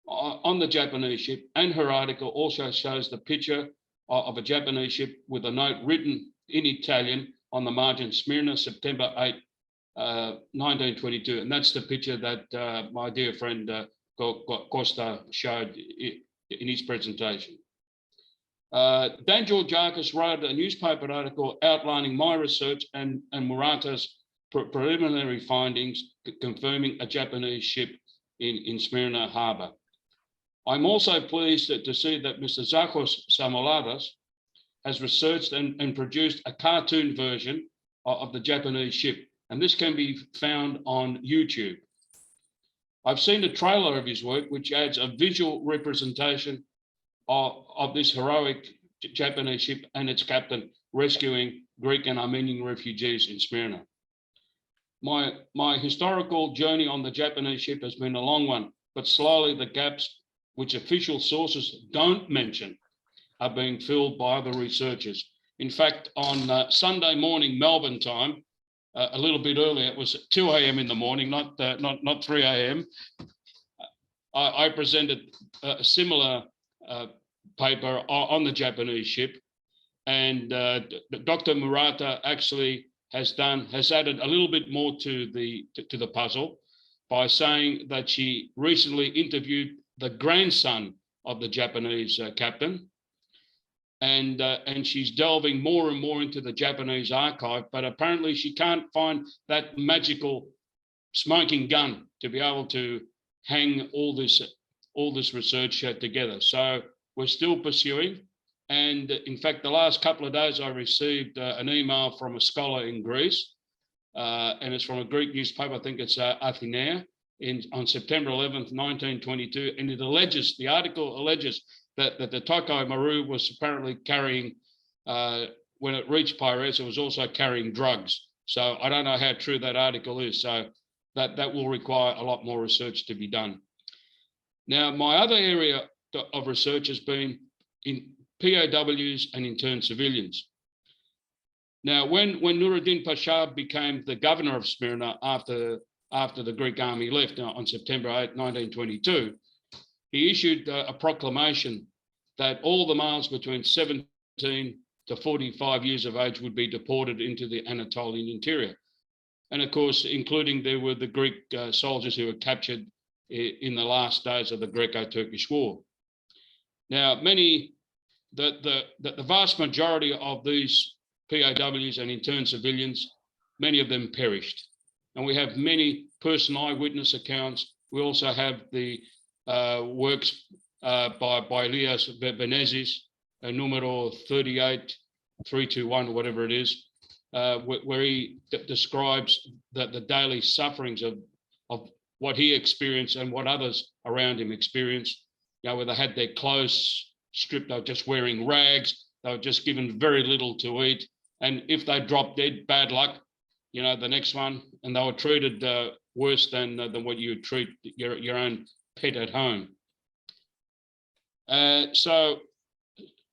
Speaker 9: on the Japanese ship, and her article also shows the picture of a Japanese ship with a note written in Italian on the margin, Smyrna, September 8, 1922. And that's the picture that my dear friend Costa showed in his presentation. Dan Georgiakis wrote a newspaper article outlining my research and Murata's preliminary findings, confirming a Japanese ship in Smyrna harbour. I'm also pleased to see that Mr. Zachos Samoladas has researched and produced a cartoon version of the Japanese ship, and this can be found on YouTube. I've seen a trailer of his work, which adds a visual representation of this heroic Japanese ship and its captain rescuing Greek and Armenian refugees in Smyrna. My historical journey on the Japanese ship has been a long one, but slowly the gaps which official sources don't mention are being filled by other researchers. In fact, on Sunday morning Melbourne time, a little bit earlier, it was 2 a.m. in the morning, not 3 a.m. I presented a similar paper on the Japanese ship, and Dr. Murata actually has added a little bit more to the puzzle by saying that she recently interviewed the grandson of the Japanese captain, and she's delving more and more into the Japanese archive, but apparently she can't find that magical smoking gun to be able to hang all this research together. So we're still pursuing. And in fact, the last couple of days, I received an email from a scholar in Greece, and it's from a Greek newspaper, I think it's Athenea, on September 11th, 1922. And the article alleges that the Tokyo Maru was apparently carrying, when it reached Piraeus, it was also carrying drugs. So I don't know how true that article is. So that will require a lot more research to be done. Now, my other area of research has been in POWs and interned civilians. Now, when Nuruddin Pasha became the governor of Smyrna after the Greek army left on September 8, 1922, he issued a proclamation that all the males between 17 to 45 years of age would be deported into the Anatolian interior. And of course, including there were the Greek soldiers who were captured in the last days of the Greco-Turkish War. Now, the vast majority of these POWs and interned civilians, many of them perished. And we have many personal eyewitness accounts. We also have the works by Elias Benezis, numero 38321, or whatever it is, where he describes the daily sufferings of what he experienced and what others around him experienced. You know, where they had their clothes stripped, they were just wearing rags, they were just given very little to eat. And if they dropped dead, bad luck, you know, the next one, and they were treated worse than what you would treat your own pet at home. So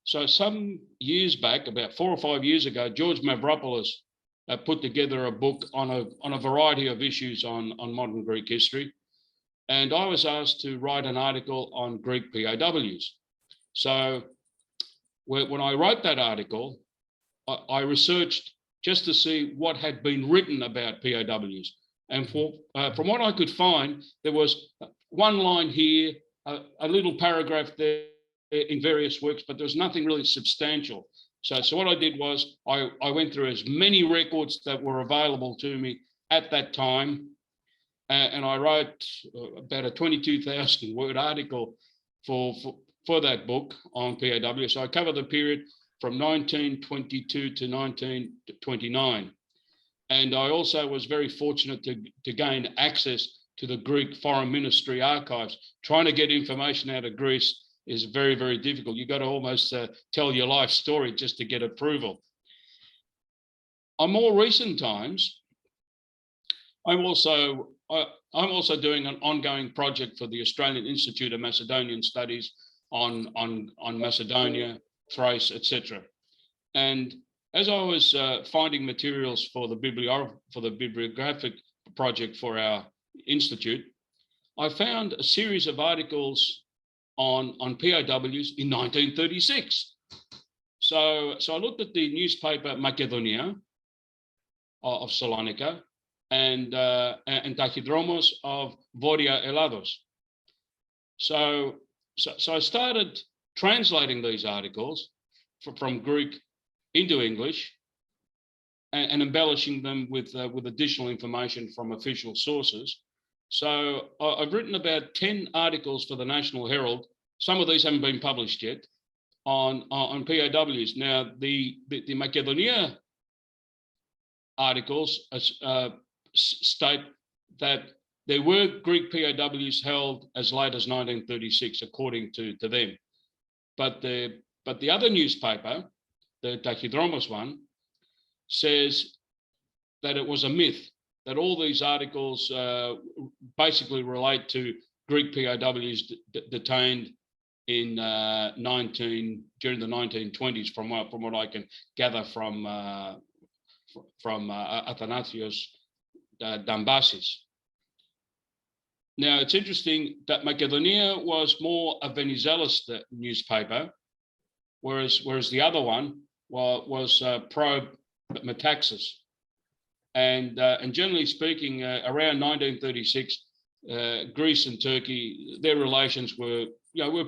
Speaker 9: some years back, about 4 or 5 years ago, George Mavropoulos put together a book on a variety of issues on modern Greek history. And I was asked to write an article on Greek POWs. So when I wrote that article, I researched just to see what had been written about POWs. And from what I could find, there was one line here, a little paragraph there in various works, but there was nothing really substantial. So what I did was I went through as many records that were available to me at that time, and I wrote about a 22,000 word article for that book on POW. So I covered the period from 1922 to 1929. And I also was very fortunate to gain access to the Greek Foreign Ministry archives. Trying to get information out of Greece is very, very difficult. You've got to almost tell your life story just to get approval. On more recent times, I'm also doing an ongoing project for the Australian Institute of Macedonian Studies on Macedonia, Thrace, etc. And as I was finding materials for the bibliographic project for our institute, I found a series of articles on POWs in 1936. So I looked at the newspaper Macedonia of Salonika and Tachydromos of Voria Elados. So I started translating these articles from Greek into English and embellishing them with additional information from official sources. So I've written about 10 articles for the National Herald. Some of these haven't been published yet on POWs. Now, the Macedonia articles state that there were Greek POWs held as late as 1936, according to them. But the other newspaper, the Tachydromos one, says that it was a myth, that all these articles basically relate to Greek POWs detained in during the 1920s, from what I can gather from Athanasios Dambasis. Now, it's interesting that Macedonia was more a Venizelist newspaper, whereas the other one was pro-Metaxas. And generally speaking, around 1936, Greece and Turkey, their relations were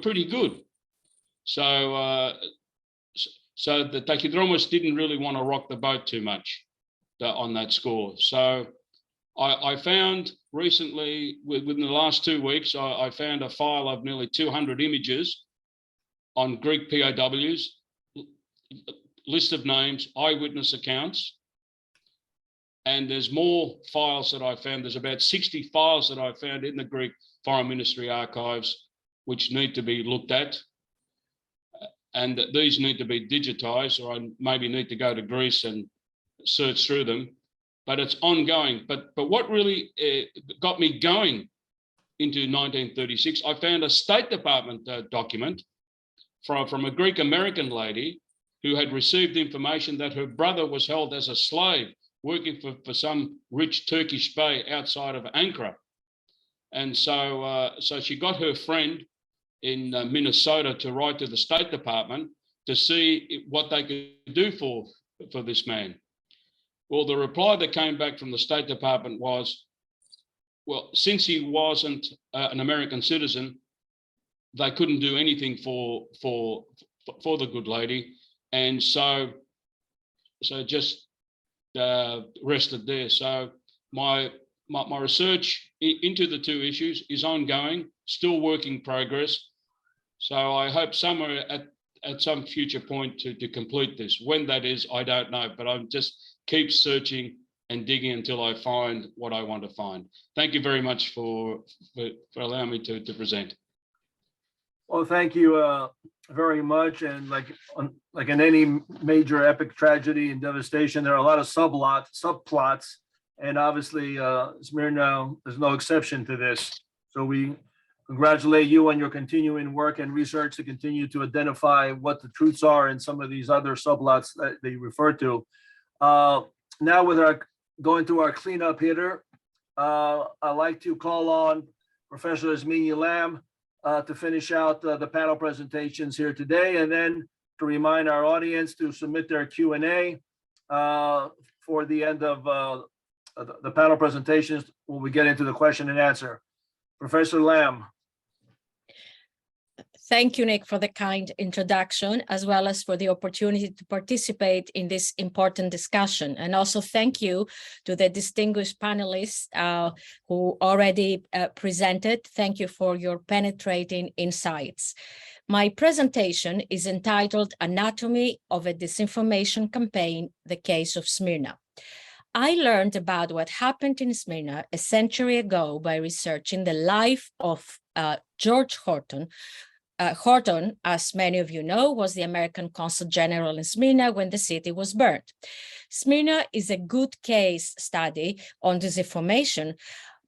Speaker 9: pretty good. So the Tachydromos didn't really want to rock the boat too much on that score. So I found recently, within the last 2 weeks, I found a file of nearly 200 images on Greek POWs, list of names, eyewitness accounts. And there's more files that I found. There's about 60 files that I found in the Greek Foreign Ministry archives, which need to be looked at. And these need to be digitized, or I maybe need to go to Greece and search through them. But it's ongoing. But what really got me going into 1936, I found a State Department document from a Greek American lady who had received information that her brother was held as a slave working for some rich Turkish bey outside of Ankara. And so she got her friend in Minnesota to write to the State Department to see what they could do for this man. Well, the reply that came back from the State Department was, well, since he wasn't an American citizen, they couldn't do anything for the good lady, and so just rested there. So my research into the two issues is ongoing, still work in progress. So I hope somewhere at some future point to complete this. When that is, I don't know, but I'm just keep searching and digging until I find what I want to find. Thank you very much for allowing me to present.
Speaker 3: Well, thank you very much. And like in any major epic tragedy and devastation, there are a lot of subplots, and obviously Smyrna is no exception to this. So we congratulate you on your continuing work and research to continue to identify what the truths are in some of these other subplots that you refer to. Now with our going through our cleanup hitter, I'd like to call on Professor Ismini Lamb to finish out the panel presentations here today, and then to remind our audience to submit their Q&A for the end of the panel presentations when we get into the question and answer. Professor Lamb.
Speaker 10: Thank you, Nick, for the kind introduction, as well as for the opportunity to participate in this important discussion. And also thank you to the distinguished panelists who already presented. Thank you for your penetrating insights. My presentation is entitled Anatomy of a Disinformation Campaign, the Case of Smyrna. I learned about what happened in Smyrna a century ago by researching the life of George Horton. Horton, as many of you know, was the American Consul General in Smyrna when the city was burned. Smyrna is a good case study on disinformation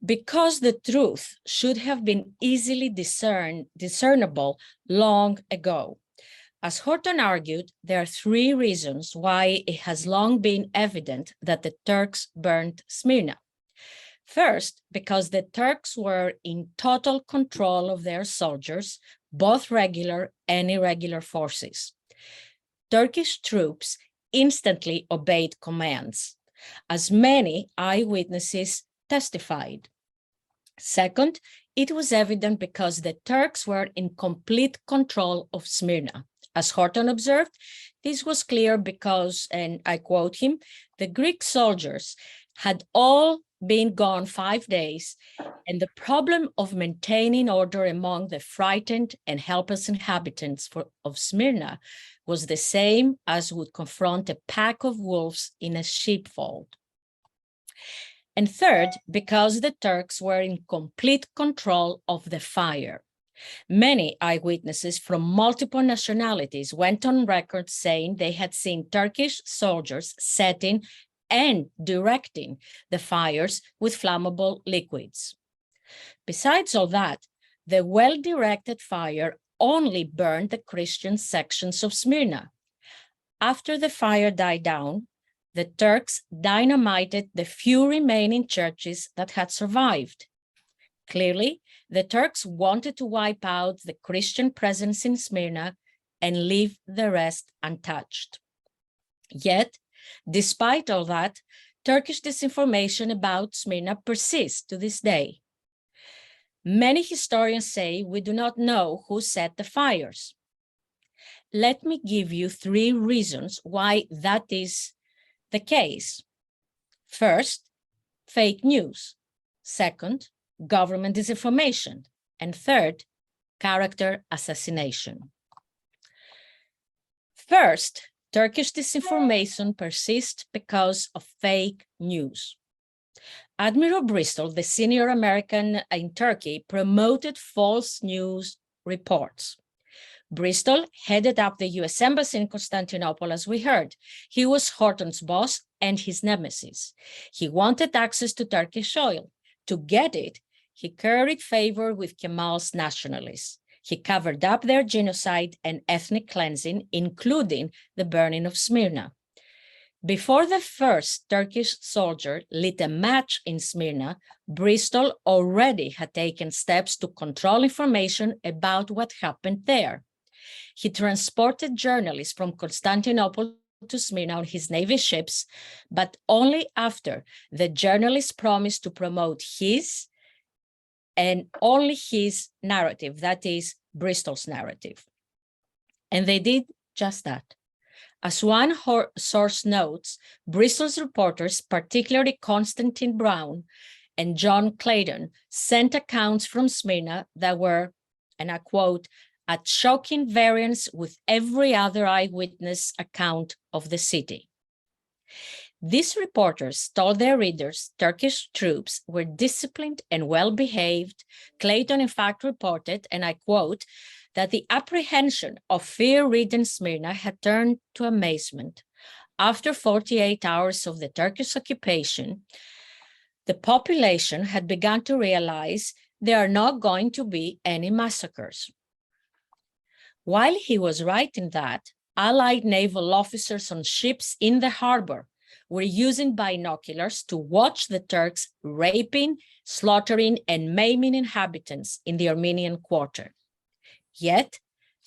Speaker 10: because the truth should have been easily discernible long ago. As Horton argued, there are three reasons why it has long been evident that the Turks burned Smyrna. First, because the Turks were in total control of their soldiers, both regular and irregular forces. Turkish troops instantly obeyed commands, as many eyewitnesses testified. Second, it was evident because the Turks were in complete control of Smyrna. As Horton observed, this was clear because, and I quote him, the Greek soldiers had all been gone 5 days, and the problem of maintaining order among the frightened and helpless inhabitants of Smyrna was the same as would confront a pack of wolves in a sheepfold. And third, because the Turks were in complete control of the fire. Many eyewitnesses from multiple nationalities went on record saying they had seen Turkish soldiers setting and directing the fires with flammable liquids. Besides all that, the well-directed fire only burned the Christian sections of Smyrna. After the fire died down, the Turks dynamited the few remaining churches that had survived. Clearly, the Turks wanted to wipe out the Christian presence in Smyrna and leave the rest untouched. Yet, despite all that, Turkish disinformation about Smyrna persists to this day. Many historians say we do not know who set the fires. Let me give you 3 reasons why that is the case. First, fake news. Second, government disinformation. And third, character assassination. First, Turkish disinformation persists because of fake news. Admiral Bristol, the senior American in Turkey, promoted false news reports. Bristol headed up the US Embassy in Constantinople, as we heard. He was Horton's boss and his nemesis. He wanted access to Turkish oil. To get it, he curried favor with Kemal's nationalists. He covered up their genocide and ethnic cleansing, including the burning of Smyrna. Before the first Turkish soldier lit a match in Smyrna, Bristol already had taken steps to control information about what happened there. He transported journalists from Constantinople to Smyrna on his Navy ships, but only after the journalists promised to promote his and only his narrative, that is, Bristol's narrative. And they did just that. As one source notes, Bristol's reporters, particularly Constantine Brown and John Clayton, sent accounts from Smyrna that were, and I quote, at shocking variance with every other eyewitness account of the city. These reporters told their readers Turkish troops were disciplined and well-behaved. Clayton, in fact, reported, and I quote, that the apprehension of fear-ridden Smyrna had turned to amazement. After 48 hours of the Turkish occupation, the population had begun to realize there are not going to be any massacres. While he was writing that, Allied naval officers on ships in the harbor were using binoculars to watch the Turks raping, slaughtering, and maiming inhabitants in the Armenian quarter. Yet,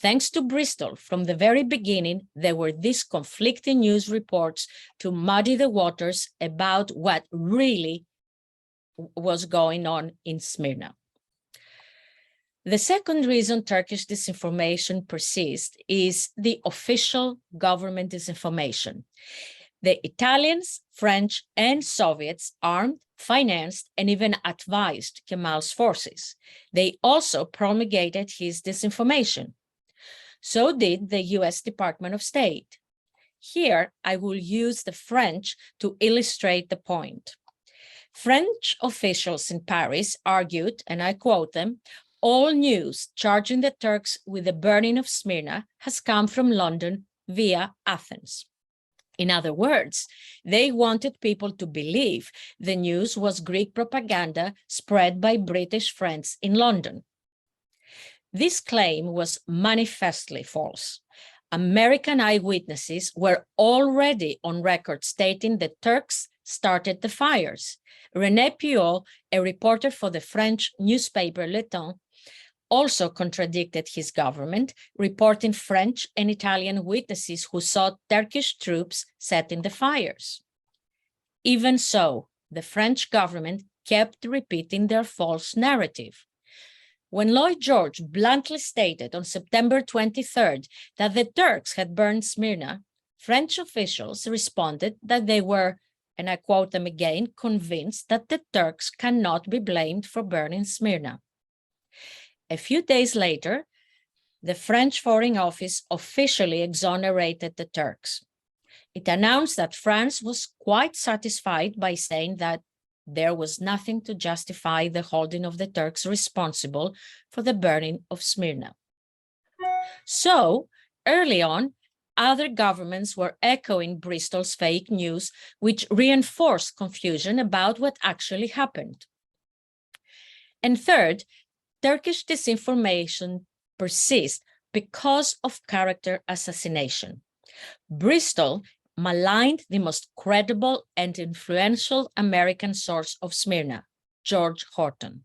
Speaker 10: thanks to Bristol, from the very beginning, there were these conflicting news reports to muddy the waters about what really was going on in Smyrna. The second reason Turkish disinformation persists is the official government disinformation. The Italians, French, and Soviets armed, financed, and even advised Kemal's forces. They also promulgated his disinformation. So did the US Department of State. Here, I will use the French to illustrate the point. French officials in Paris argued, and I quote them, all news charging the Turks with the burning of Smyrna has come from London via Athens. In other words, they wanted people to believe the news was Greek propaganda spread by British friends in London. This claim was manifestly false. American eyewitnesses were already on record stating the Turks started the fires. René Puot, a reporter for the French newspaper Le Temps, also contradicted his government, reporting French and Italian witnesses who saw Turkish troops setting the fires. Even so, the French government kept repeating their false narrative. When Lloyd George bluntly stated on September 23rd that the Turks had burned Smyrna, French officials responded that they were, and I quote them again, convinced that the Turks cannot be blamed for burning Smyrna. A few days later, the French Foreign Office officially exonerated the Turks. It announced that France was quite satisfied by saying that there was nothing to justify the holding of the Turks responsible for the burning of Smyrna. So, early on, other governments were echoing Bristol's fake news, which reinforced confusion about what actually happened. And third, Turkish disinformation persists because of character assassination. Bristol maligned the most credible and influential American source of Smyrna, George Horton.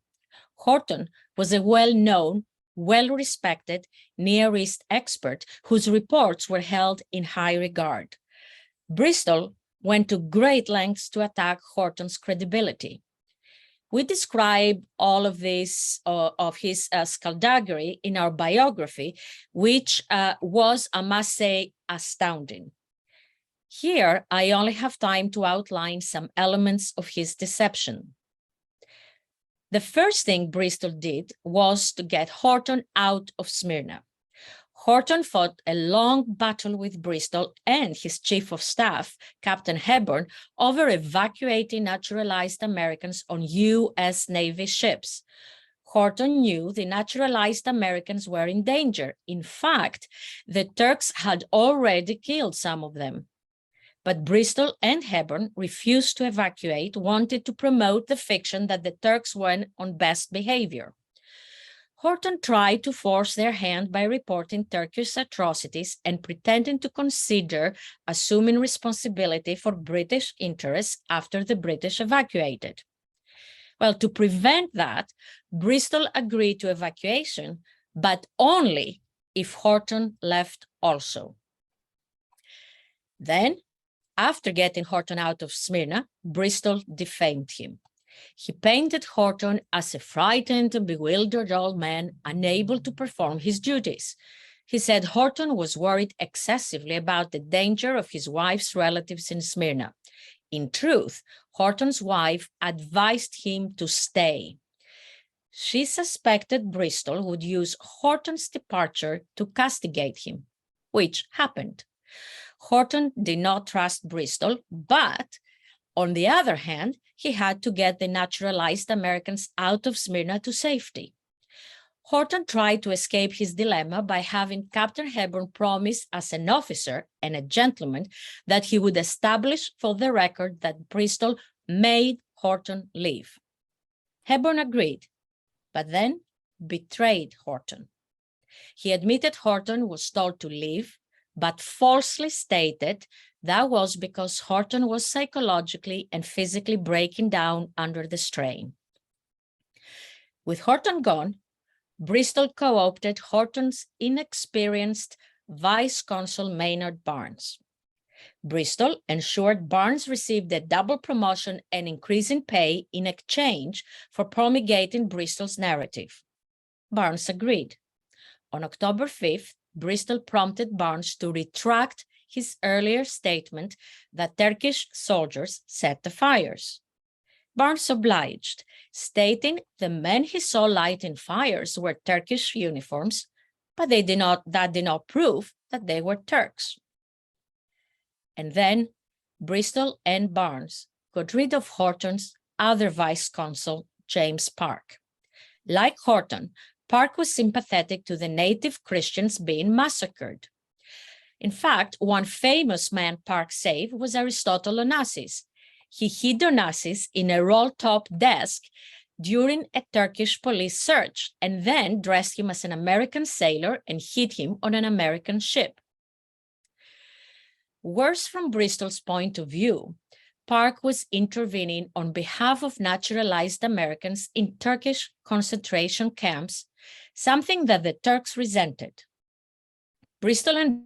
Speaker 10: Horton was a well-known, well-respected Near East expert whose reports were held in high regard. Bristol went to great lengths to attack Horton's credibility. We describe all of this, of his skullduggery in our biography, which was, I must say, astounding. Here, I only have time to outline some elements of his deception. The first thing Bristol did was to get Horton out of Smyrna. Horton fought a long battle with Bristol and his chief of staff, Captain Hepburn, over evacuating naturalized Americans on U.S. Navy ships. Horton knew the naturalized Americans were in danger. In fact, the Turks had already killed some of them. But Bristol and Hepburn refused to evacuate, wanted to promote the fiction that the Turks were on best behavior. Horton tried to force their hand by reporting Turkish atrocities and pretending to consider assuming responsibility for British interests after the British evacuated. Well, to prevent that, Bristol agreed to evacuation, but only if Horton left also. Then, after getting Horton out of Smyrna, Bristol defamed him. He painted Horton as a frightened and bewildered old man unable to perform his duties. He said Horton was worried excessively about the danger of his wife's relatives in Smyrna. In truth, Horton's wife advised him to stay. She suspected Bristol would use Horton's departure to castigate him, which happened. Horton did not trust Bristol, but on the other hand, he had to get the naturalized Americans out of Smyrna to safety. Horton tried to escape his dilemma by having Captain Hepburn promise as an officer and a gentleman that he would establish for the record that Bristol made Horton leave. Hepburn agreed, but then betrayed Horton. He admitted Horton was told to leave, but falsely stated that was because Horton was psychologically and physically breaking down under the strain. With Horton gone, Bristol co-opted Horton's inexperienced Vice Consul Maynard Barnes. Bristol ensured Barnes received a double promotion and increase in pay in exchange for promulgating Bristol's narrative. Barnes agreed. On October 5th, Bristol prompted Barnes to retract his earlier statement that Turkish soldiers set the fires. Barnes obliged, stating the men he saw lighting fires were Turkish uniforms, but that did not prove that they were Turks. And then Bristol and Barnes got rid of Horton's other vice consul, James Park. Like Horton, Park was sympathetic to the native Christians being massacred. In fact, one famous man Park saved was Aristotle Onassis. He hid Onassis in a roll-top desk during a Turkish police search and then dressed him as an American sailor and hid him on an American ship. Worse, from Bristol's point of view, Park was intervening on behalf of naturalized Americans in Turkish concentration camps, something that the Turks resented. Bristol and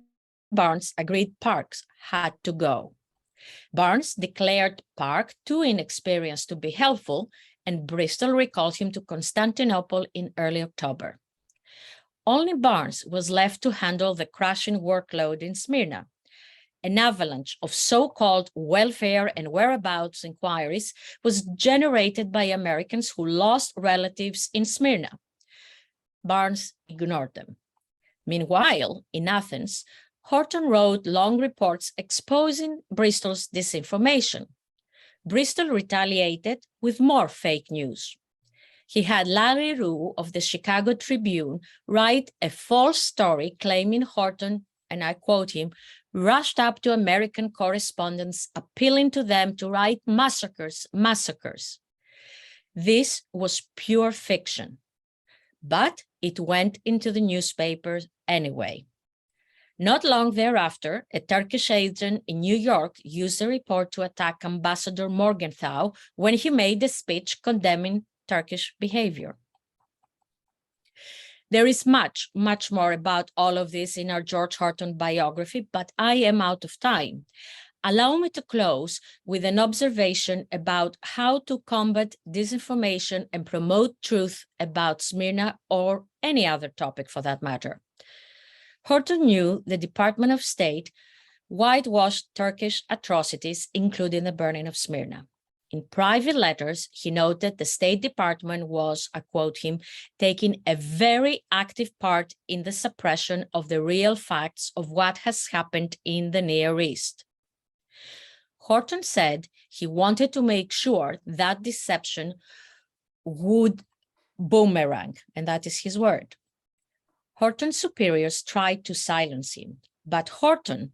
Speaker 10: Barnes agreed Park had to go. Barnes declared Park too inexperienced to be helpful, and Bristol recalled him to Constantinople in early October. Only Barnes was left to handle the crushing workload in Smyrna. An avalanche of so-called welfare and whereabouts inquiries was generated by Americans who lost relatives in Smyrna. Barnes ignored them. Meanwhile, in Athens, Horton wrote long reports exposing Bristol's disinformation. Bristol retaliated with more fake news. He had Larry Rue of the Chicago Tribune write a false story claiming Horton, and I quote him, rushed up to American correspondents appealing to them to write massacres, massacres. This was pure fiction, but it went into the newspapers anyway. Not long thereafter, a Turkish agent in New York used the report to attack Ambassador Morgenthau when he made a speech condemning Turkish behavior. There is much, much more about all of this in our George Horton biography, but I am out of time. Allow me to close with an observation about how to combat disinformation and promote truth about Smyrna or any other topic for that matter. Horton knew the Department of State whitewashed Turkish atrocities, including the burning of Smyrna. In private letters, he noted the State Department was, I quote him, taking a very active part in the suppression of the real facts of what has happened in the Near East. Horton said he wanted to make sure that deception would boomerang, and that is his word. Horton's superiors tried to silence him, but Horton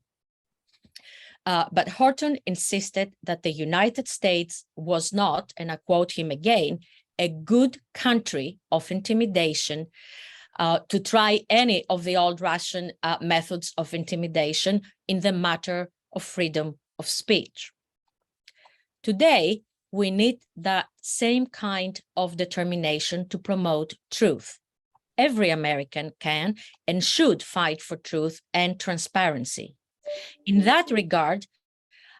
Speaker 10: insisted that the United States was not, and I quote him again, a good country of intimidation, to try any of the old Russian methods of intimidation in the matter of freedom of speech. Today, we need that same kind of determination to promote truth. Every American can and should fight for truth and transparency. In that regard,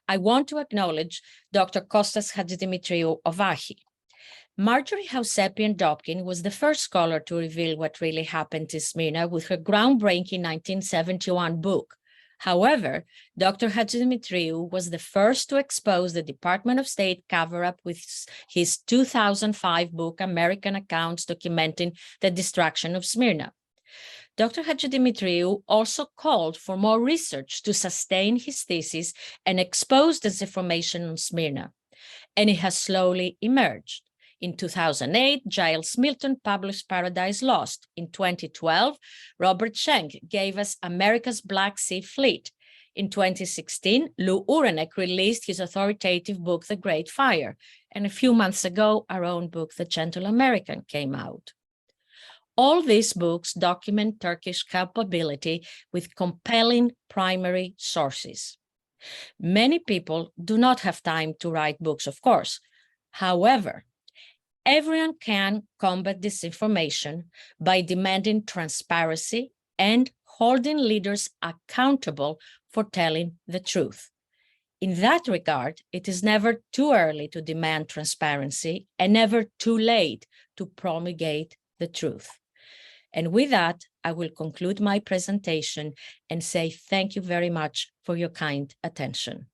Speaker 10: I want to acknowledge Dr. Kostas Hadjidimitriou of AHI. Marjorie Housepian-Dopkin was the first scholar to reveal what really happened to Smyrna with her groundbreaking 1971 book. However, Dr. Hadjidimitriou was the first to expose the Department of State cover-up with his 2005 book, American Accounts Documenting the Destruction of Smyrna. Dr. Hadjidimitriou also called for more research to sustain his thesis and expose disinformation on Smyrna, and it has slowly emerged. In 2008, Giles Milton published Paradise Lost. In 2012, Robert Schenck gave us America's Black Sea Fleet. In 2016, Lou Uranek released his authoritative book, The Great Fire. And a few months ago, our own book, The Gentle American, came out. All these books document Turkish culpability with compelling primary sources. Many people do not have time to write books, of course. However, everyone can combat disinformation by demanding transparency and holding leaders accountable for telling the truth. In that regard, it is never too early to demand transparency and never too late to promulgate the truth. And with that, I will conclude my presentation and say thank you very much for your kind attention.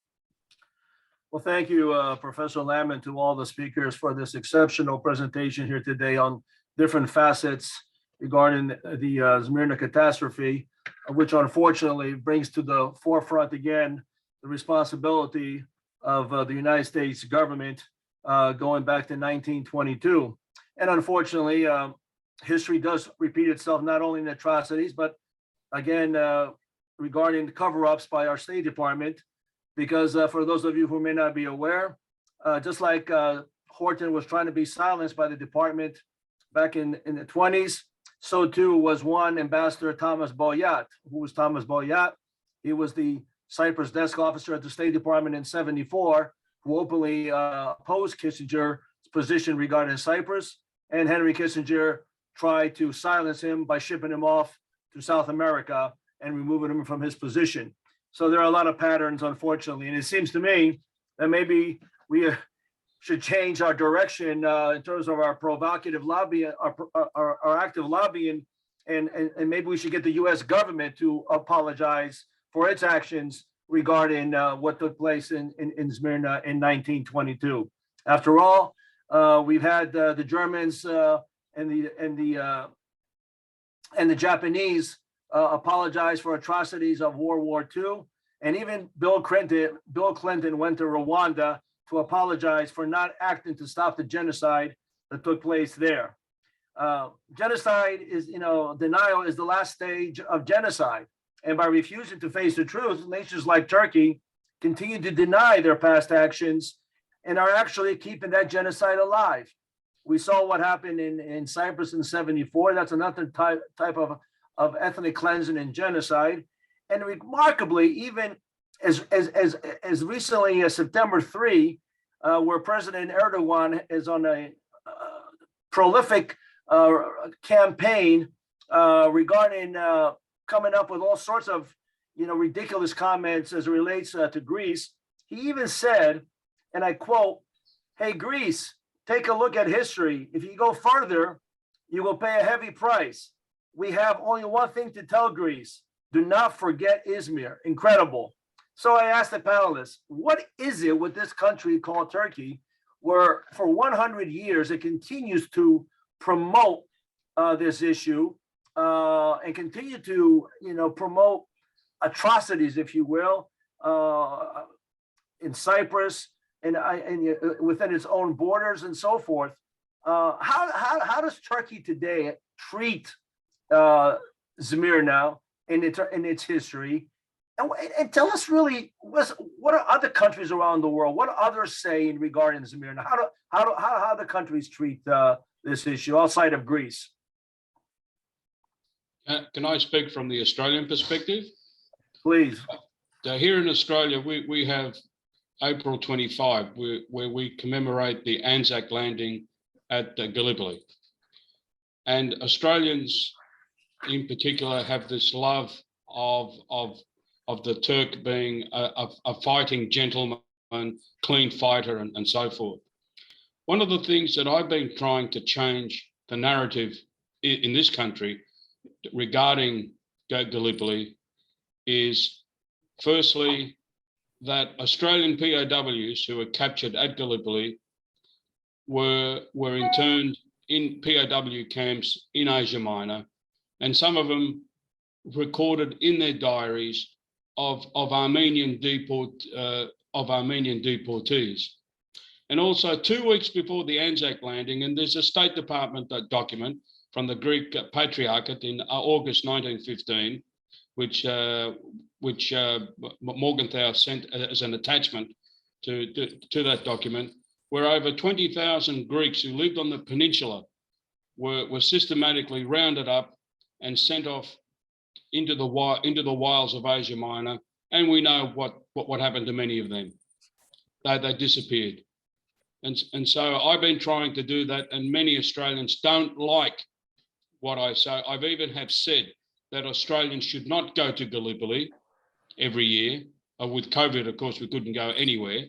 Speaker 3: Well, thank you, Professor Lamb, and to all the speakers for this exceptional presentation here today on different facets regarding the Smyrna catastrophe, which unfortunately brings to the forefront again the responsibility of the United States government going back to 1922. And unfortunately, history does repeat itself, not only in atrocities, but again, regarding the cover-ups by our State Department. Because for those of you who may not be aware, just like Horton was trying to be silenced by the department back in the 20s, so too was one Ambassador Thomas Boyat. Who was Thomas Boyat? He was the Cyprus desk officer at the State Department in '74, who openly opposed Kissinger's position regarding Cyprus, and Henry Kissinger tried to silence him by shipping him off to South America and removing him from his position. So there are a lot of patterns, unfortunately, and it seems to me that maybe we should change our direction in terms of our provocative lobby, our active lobbying, and maybe we should get the U.S. government to apologize for its actions regarding what took place in Smyrna in 1922. After all, we've had the Germans and the Japanese apologize for atrocities of World War II, and even Bill Clinton went to Rwanda to apologize for not acting to stop the genocide that took place there. Genocide is, denial is the last stage of genocide, and by refusing to face the truth, nations like Turkey continue to deny their past actions and are actually keeping that genocide alive. We saw what happened in Cyprus in '74. That's another type of ethnic cleansing and genocide. And remarkably, even as recently as September 3, where President Erdogan is on a prolific campaign regarding coming up with all sorts of ridiculous comments as it relates to Greece. He even said, and I quote, "Hey, Greece, take a look at history. If you go further, you will pay a heavy price. We have only one thing to tell Greece: do not forget Izmir." Incredible. So I asked the panelists, what is it with this country called Turkey, where for 100 years it continues to promote this issue and continue to, promote atrocities, if you will, in Cyprus and within its own borders and so forth. How does Turkey today treat Smyrna in its history, And tell us really, what are other countries around the world? What do others say in regarding Smyrna? How do other countries treat this issue outside of Greece?
Speaker 9: Can I speak from the Australian perspective?
Speaker 3: Please.
Speaker 9: Here in Australia, we have April 25, where we commemorate the Anzac landing at Gallipoli. And Australians in particular have this love of the Turk being a fighting gentleman, clean fighter, and so forth. One of the things that I've been trying to change the narrative in this country regarding Gallipoli is, firstly, that Australian POWs who were captured at Gallipoli were interned in POW camps in Asia Minor, and some of them recorded in their diaries of Armenian deportees. And also 2 weeks before the Anzac landing, and there's a State Department document from the Greek Patriarchate in August 1915, which Morgenthau sent as an attachment to that document, where over 20,000 Greeks who lived on the peninsula were systematically rounded up and sent off into the wilds of Asia Minor, and we know what happened to many of them. They disappeared, and so I've been trying to do that, and many Australians don't like what I say. I've even have said that Australians should not go to Gallipoli every year. With COVID, of course, we couldn't go anywhere.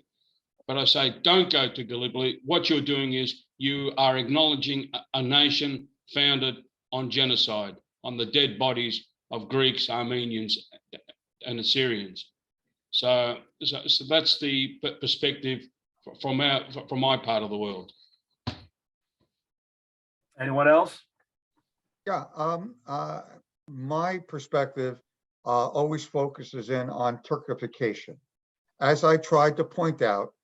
Speaker 9: But I say, don't go to Gallipoli. What you're doing is you are acknowledging a nation founded on genocide, on the dead bodies of Greeks, Armenians, and Assyrians. So that's the perspective from my part of the world.
Speaker 3: Anyone else?
Speaker 1: Yeah, my perspective always focuses in on Turkification. As I tried to point out,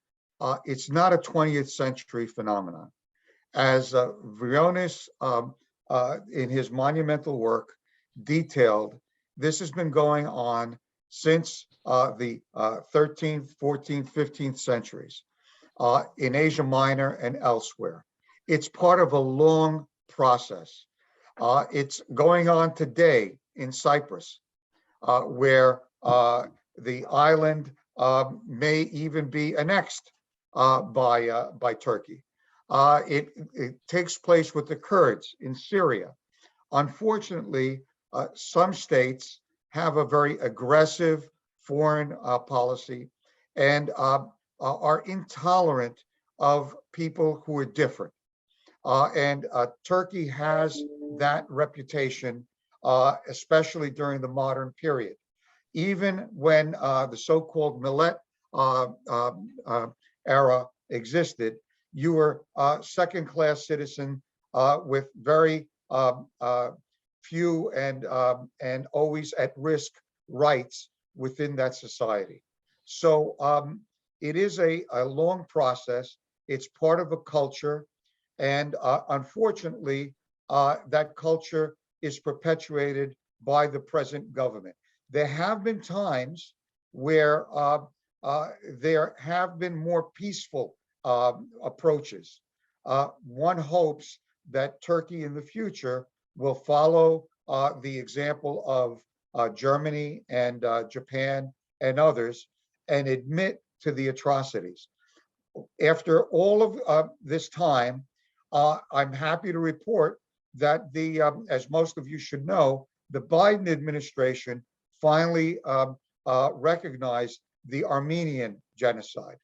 Speaker 1: it's not a 20th century phenomenon. As Vrionis, in his monumental work, detailed, this has been going on since the 13th, 14th, 15th centuries in Asia Minor and elsewhere. It's part of a long process. It's going on today in Cyprus, where the island may even be annexed by Turkey. It takes place with the Kurds in Syria. Unfortunately, some states have a very aggressive foreign policy and are intolerant of people who are different. And Turkey has that reputation, especially during the modern period. Even when the so-called Millet era existed, you were a second-class citizen with very few and always at-risk rights within that society. So it is a long process. It's part of a culture. And unfortunately, that culture is perpetuated by the present government. There have been times where there have been more peaceful approaches. One hopes that Turkey in the future will follow the example of Germany and Japan and others and admit to the atrocities. After all of this time, I'm happy to report that as most of you should know, the Biden administration finally recognized the Armenian genocide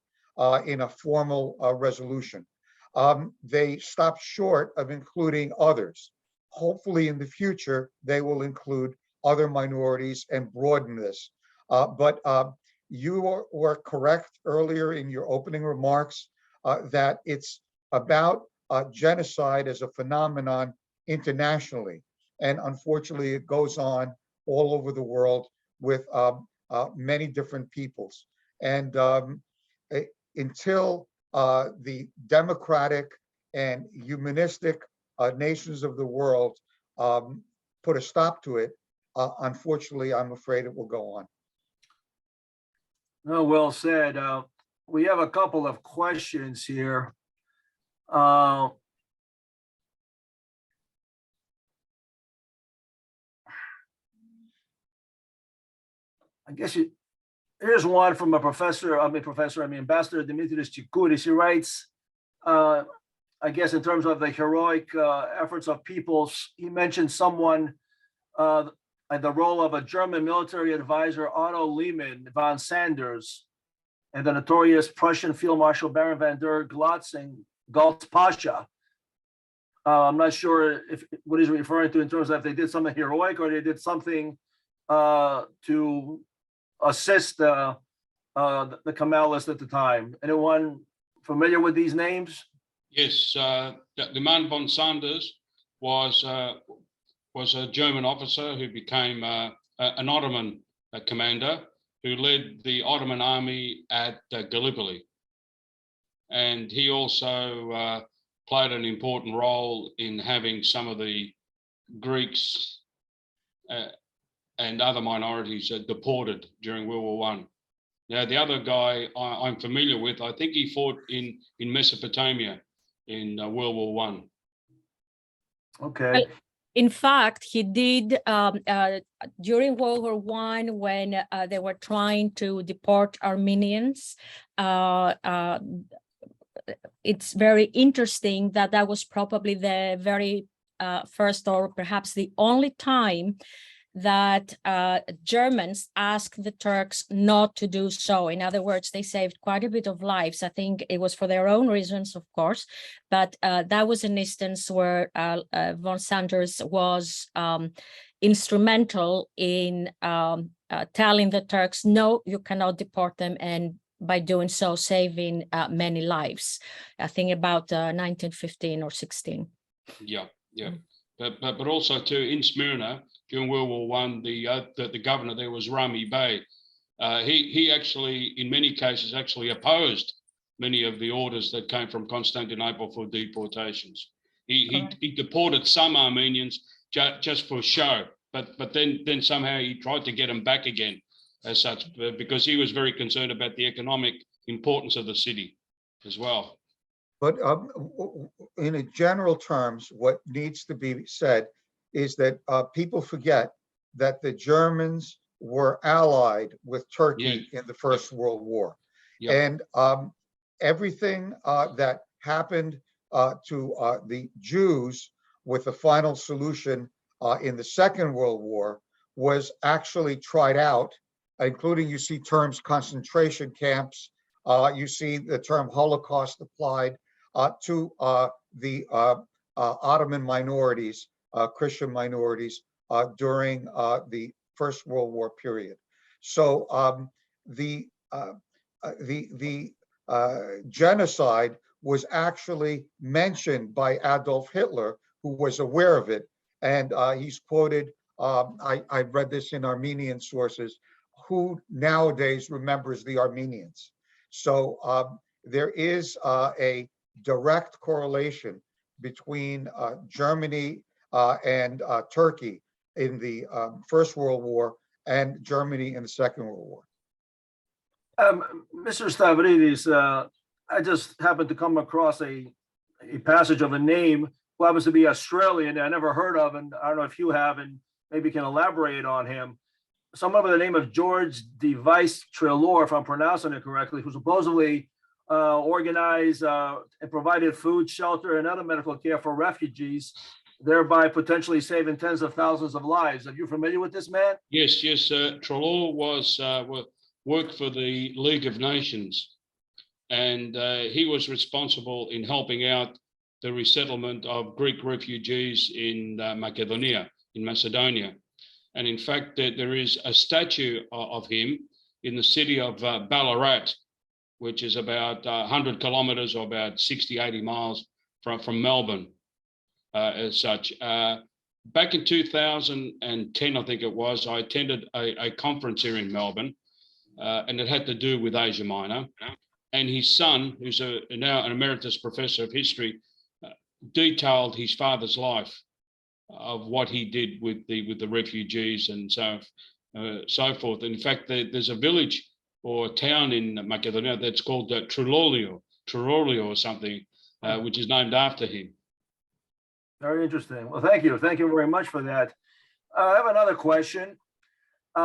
Speaker 1: in a formal resolution. They stopped short of including others. Hopefully in the future, they will include other minorities and broaden this. But you were correct earlier in your opening remarks that it's about genocide as a phenomenon internationally. And unfortunately, it goes on all over the world with many different peoples. And until the democratic and humanistic nations of the world put a stop to it, unfortunately, I'm afraid it will go on.
Speaker 3: No, well said. We have a couple of questions here. I guess here's one from Ambassador Dimitris Chikouris. He writes, I guess in terms of the heroic efforts of peoples, he mentioned someone, the role of a German military advisor, Otto Lehmann von Sanders, and the notorious Prussian Field Marshal Baron von der Goltz Pasha. I'm not sure if what he's referring to in terms of if they did something heroic or they did something to assist the Kemalists at the time. Anyone familiar with these names?
Speaker 9: Yes, the man von Sanders was a German officer who became an Ottoman commander who led the Ottoman army at Gallipoli. And he also played an important role in having some of the Greeks and other minorities deported during World War I. Now, the other guy I'm familiar with, I think he fought in Mesopotamia in World War I.
Speaker 3: Okay.
Speaker 10: In fact, he did during World War I when they were trying to deport Armenians. It's very interesting that was probably the very first or perhaps the only time that Germans asked the Turks not to do so. In other words, they saved quite a bit of lives. I think it was for their own reasons, of course, but that was an instance where von Sanders was instrumental in telling the Turks, no, you cannot deport them, and by doing so, saving many lives. I think about 1915 or 16.
Speaker 9: Yeah. But also too in Smyrna during World War I, the governor there was Rami Bey. He actually, in many cases, actually opposed many of the orders that came from Constantinople for deportations. He deported some Armenians just for show, but then somehow he tried to get them back again as such, because he was very concerned about the economic importance of the city as well.
Speaker 1: But in a general terms, what needs to be said is that people forget that the Germans were allied with Turkey in the First World War. And everything that happened to the Jews with the final solution in the Second World War was actually tried out, including you see terms concentration camps, you see the term Holocaust applied to the Ottoman minorities, Christian minorities during the First World War period. So the genocide was actually mentioned by Adolf Hitler, who was aware of it, and he's quoted. I read this in Armenian sources. Who nowadays remembers the Armenians? So there is a direct correlation between Germany and Turkey in the First World War and Germany in the Second World War.
Speaker 3: Mr. Stavridis, I just happened to come across a passage of a name who happens to be Australian I never heard of, and I don't know if you have, and maybe can elaborate on him. Someone by the name of George de Weiss Trelor, if I'm pronouncing it correctly, who supposedly organized and provided food, shelter, and other medical care for refugees, thereby potentially saving tens of thousands of lives. Are you familiar with this man?
Speaker 9: Yes. Trelor worked for the League of Nations, and he was responsible in helping out the resettlement of Greek refugees in Macedonia. And in fact, there is a statue of him in the city of Ballarat, which is about 100 kilometers or about 60, 80 miles from Melbourne as such. Back in 2010, I think it was, I attended a conference here in Melbourne, and it had to do with Asia Minor. And his son, who's now an emeritus professor of history, detailed his father's life of what he did with the refugees and so forth. In fact, there's a village or town in Macedonia that's called Trulolio or something, which is named after him.
Speaker 3: Very interesting. Well, thank you. Thank you very much for that. I have another question,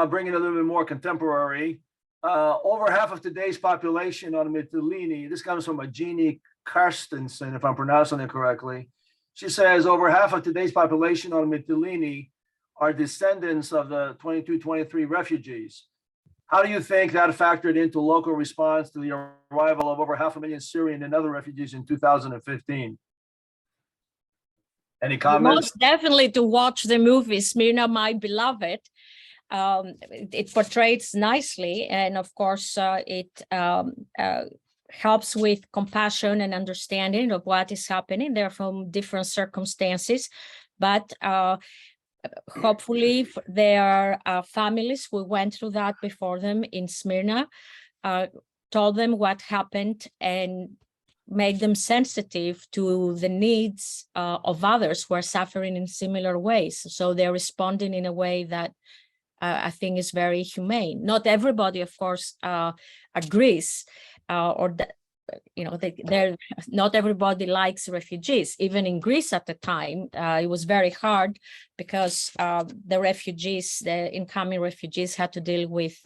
Speaker 3: bringing it a little bit more contemporary. Over half of today's population on Mytilene, this comes from a Jeannie Karstensen, if I'm pronouncing it correctly. She says over half of today's population on Mytilene are descendants of the 22-23 refugees. How do you think that factored into local response to the arrival of over 500,000 Syrian and other refugees in 2015? Any comments?
Speaker 10: Most definitely to watch the movie Smyrna, My Beloved. It portrays nicely, and of course it helps with compassion and understanding of what is happening there from different circumstances. But hopefully their families who went through that before them in Smyrna told them what happened and made them sensitive to the needs of others who are suffering in similar ways. So they're responding in a way that I think is very humane. Not everybody, of course, agrees, or that, you know, not everybody likes refugees. Even in Greece at the time, it was very hard because the refugees, the incoming refugees, had to deal with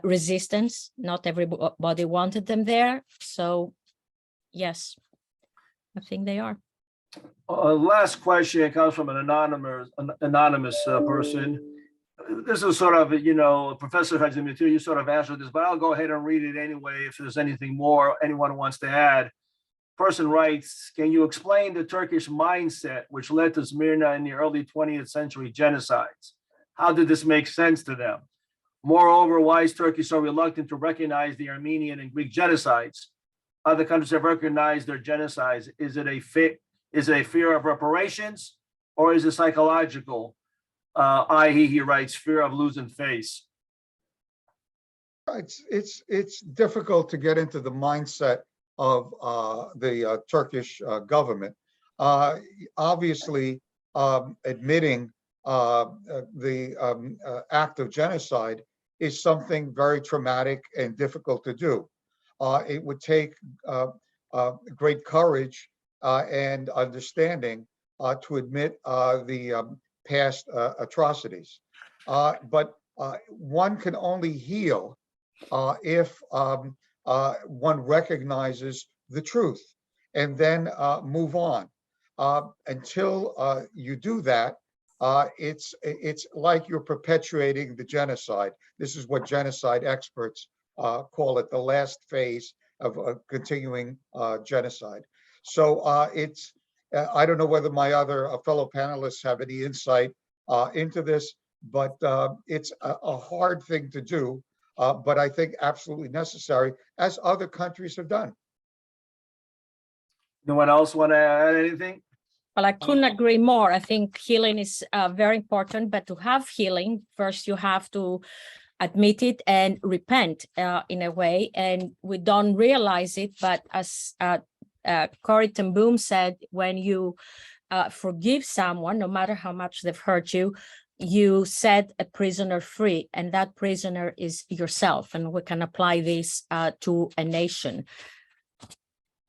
Speaker 10: resistance. Not everybody wanted them there. So, yes, I think they are.
Speaker 3: Last question comes from an anonymous person. This is sort of, you know, Professor Hadjimitri, you sort of answered this, but I'll go ahead and read it anyway if there's anything more anyone wants to add. Person writes, can you explain the Turkish mindset which led to Smyrna in the early 20th century genocides? How did this make sense to them? Moreover, why is Turkey so reluctant to recognize the Armenian and Greek genocides? Other countries have recognized their genocides. Is it a fear of reparations, or is it psychological? I.e., he writes, fear of losing face.
Speaker 1: It's difficult to get into the mindset of the Turkish government. Obviously, admitting the act of genocide is something very traumatic and difficult to do. It would take great courage and understanding to admit the past atrocities. But one can only heal if one recognizes the truth and then move on. Until you do that, it's like you're perpetuating the genocide. This is what genocide experts call it, the last phase of a continuing genocide. So I don't know whether my other fellow panelists have any insight into this, but it's a hard thing to do, but I think absolutely necessary, as other countries have done.
Speaker 3: Anyone else want to add anything?
Speaker 10: Well, I couldn't agree more. I think healing is very important, but to have healing, first you have to admit it and repent in a way, and we don't realize it, but as Corrie ten Boom said, when you forgive someone, no matter how much they've hurt you, you set a prisoner free, and that prisoner is yourself, and we can apply this to a nation.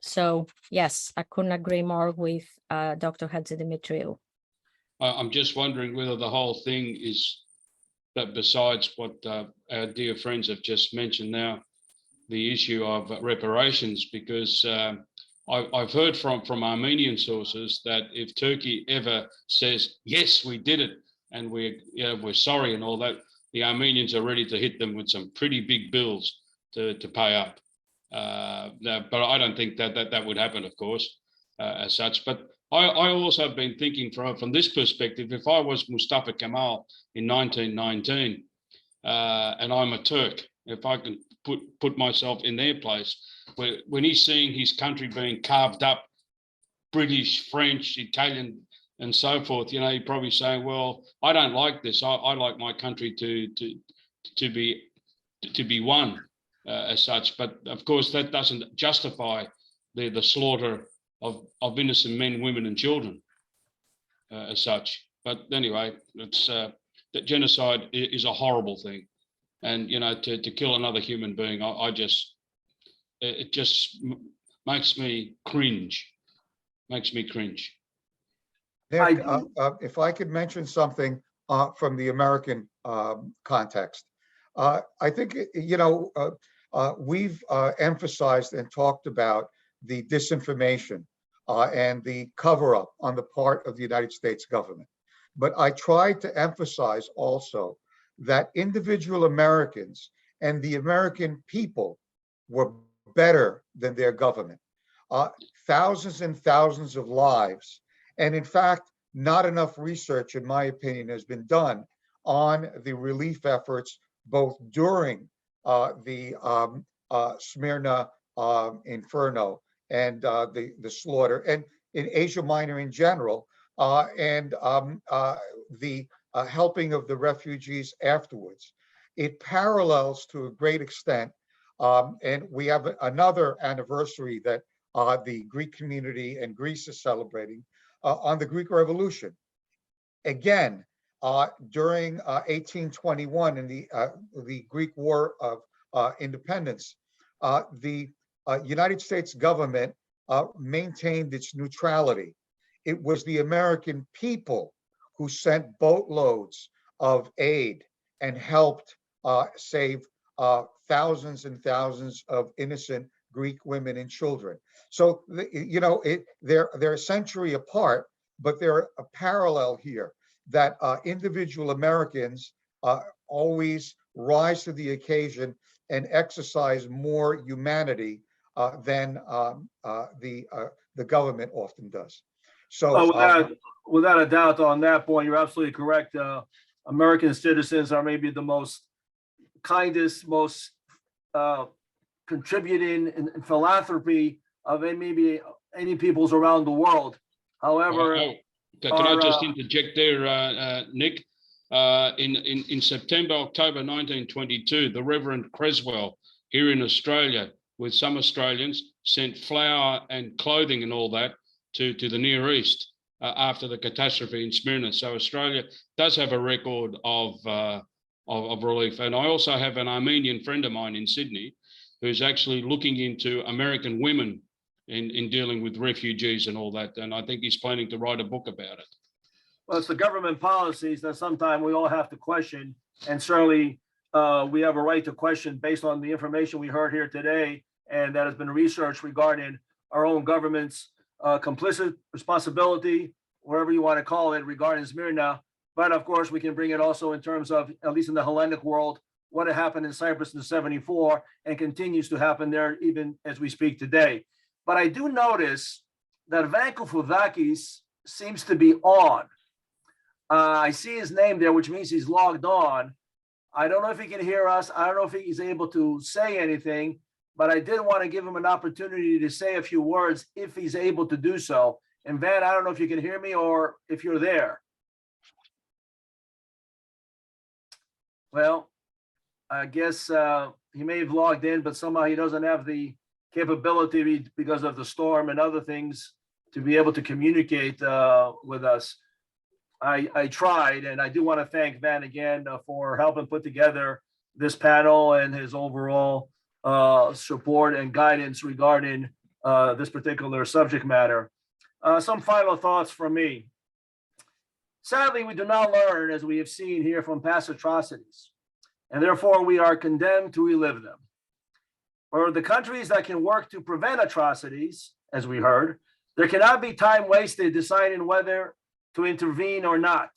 Speaker 10: So yes, I couldn't agree more with Dr. Hadjidimitri.
Speaker 9: I'm just wondering whether the whole thing is that, besides what our dear friends have just mentioned now, the issue of reparations, because I've heard from Armenian sources that if Turkey ever says, yes, we did it, and we're sorry and all that, the Armenians are ready to hit them with some pretty big bills to pay up. But I don't think that would happen, of course, as such. But I also have been thinking from this perspective, if I was Mustafa Kemal in 1919, and I'm a Turk, if I can put myself in their place, when he's seeing his country being carved up, British, French, Italian, and so forth, you know, he'd probably say, well, I don't like this. I like my country to be one as such. But of course, that doesn't justify the slaughter of innocent men, women, and children as such. But anyway, it's that genocide is a horrible thing. And, you know, to kill another human being, it just makes me cringe. Makes me cringe.
Speaker 1: Nick, if I could mention something from the American context, I think, you know, we've emphasized and talked about the disinformation and the cover-up on the part of the United States government. But I tried to emphasize also that individual Americans and the American people were better than their government. Thousands and thousands of lives. And in fact, not enough research, in my opinion, has been done on the relief efforts, both during the Smyrna Inferno and the slaughter, and in Asia Minor in general, and the helping of the refugees afterwards. It parallels to a great extent, and we have another anniversary that the Greek community and Greece is celebrating on the Greek Revolution. Again, during 1821 in the Greek War of Independence, the United States government maintained its neutrality. It was the American people who sent boatloads of aid and helped save thousands and thousands of innocent Greek women and children. So, you know, they're a century apart, but they're a parallel here that individual Americans always rise to the occasion and exercise more humanity than the government often does. So,
Speaker 3: without a doubt on that point, you're absolutely correct. American citizens are maybe the most kindest, most contributing in philanthropy of maybe any peoples around the world. However,
Speaker 9: can I just interject there, Nick? In September, October 1922, the Reverend Creswell here in Australia, with some Australians, sent flour and clothing and all that to the Near East after the catastrophe in Smyrna. So Australia does have a record of relief. And I also have an Armenian friend of mine in Sydney who's actually looking into American women in dealing with refugees and all that. And I think he's planning to write a book about it.
Speaker 3: Well, it's the government policies that sometimes we all have to question. And certainly we have a right to question based on the information we heard here today, and that has been researched regarding our own government's complicit responsibility, whatever you want to call it, regarding Smyrna. But of course, we can bring it also in terms of, at least in the Hellenic world, what had happened in Cyprus in '74 and continues to happen there even as we speak today. But I do notice that Aragakis seems to be on. I see his name there, which means he's logged on. I don't know if he can hear us. I don't know if he's able to say anything, but I did want to give him an opportunity to say a few words if he's able to do so. And Van, I don't know if you can hear me or if you're there. Well, I guess he may have logged in, but somehow he doesn't have the capability because of the storm and other things to be able to communicate with us. I tried, and I do want to thank Van again for helping put together this panel and his overall support and guidance regarding this particular subject matter. Some final thoughts from me. Sadly, we do not learn, as we have seen here, from past atrocities, and therefore we are condemned to relive them. For the countries that can work to prevent atrocities, as we heard, there cannot be time wasted deciding whether to intervene or not,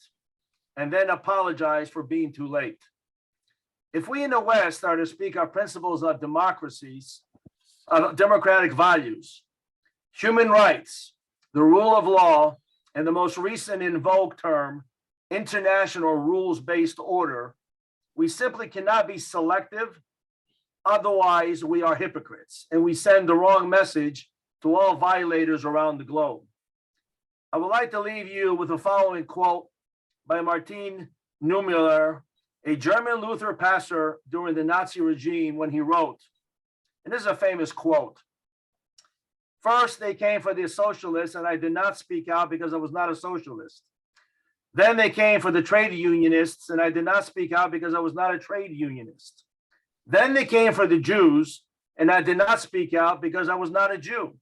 Speaker 3: and then apologize for being too late. If we in the West are to speak our principles of democracies, of democratic values, human rights, the rule of law, and the most recent in vogue term, international rules-based order, we simply cannot be selective. Otherwise, we are hypocrites, and we send the wrong message to all violators around the globe. I would like to leave you with the following quote by Martin Niemöller, a German Luther pastor during the Nazi regime, when he wrote, and this is a famous quote: "First, they came for the socialists, and I did not speak out because I was not a socialist. Then they came for the trade unionists, and I did not speak out because I was not a trade unionist. Then they came for the Jews, and I did not speak out because I was not a Jew.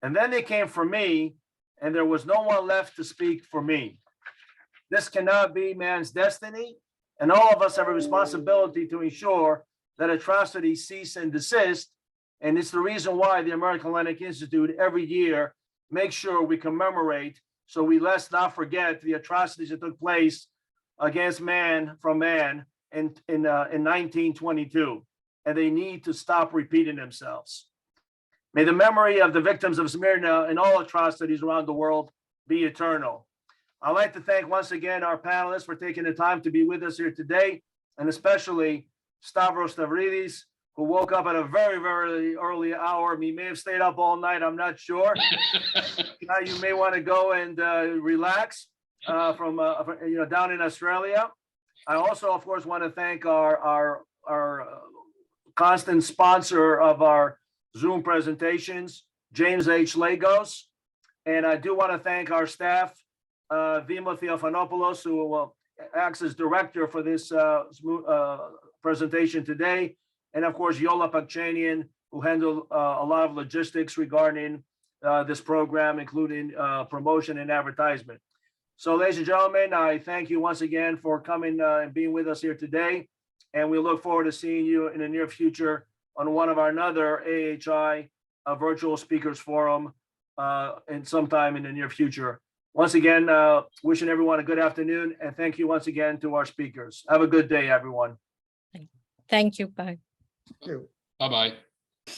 Speaker 3: And then they came for me, and there was no one left to speak for me. This cannot be man's destiny, and all of us have a responsibility to ensure that atrocities cease and desist. And it's the reason why the American Hellenic Institute every year makes sure we commemorate, so we let's not forget the atrocities that took place against man from man in 1922, and they need to stop repeating themselves. May the memory of the victims of Smyrna and all atrocities around the world be eternal. I'd like to thank once again our panelists for taking the time to be with us here today, and especially Stavros Stavridis, who woke up at a very, very early hour. He may have stayed up all night, I'm not sure. Now you may want to go and relax from down in Australia. I also, of course, want to thank our constant sponsor of our Zoom presentations, James H. Lagos. And I do want to thank our staff, Vima Theophanopoulos, who acts as director for this presentation today. And of course, Yola Pakchanian, who handled a lot of logistics regarding this program, including promotion and advertisement. So ladies and gentlemen, I thank you once again for coming and being with us here today. And we look forward to seeing you in the near future on one of our another AHI virtual speakers forum and sometime in the near future. Once again, wishing everyone a good afternoon, and thank you once again to our speakers. Have a good day, everyone.
Speaker 10: Thank you. Bye.
Speaker 1: Thank you.
Speaker 9: Bye-bye.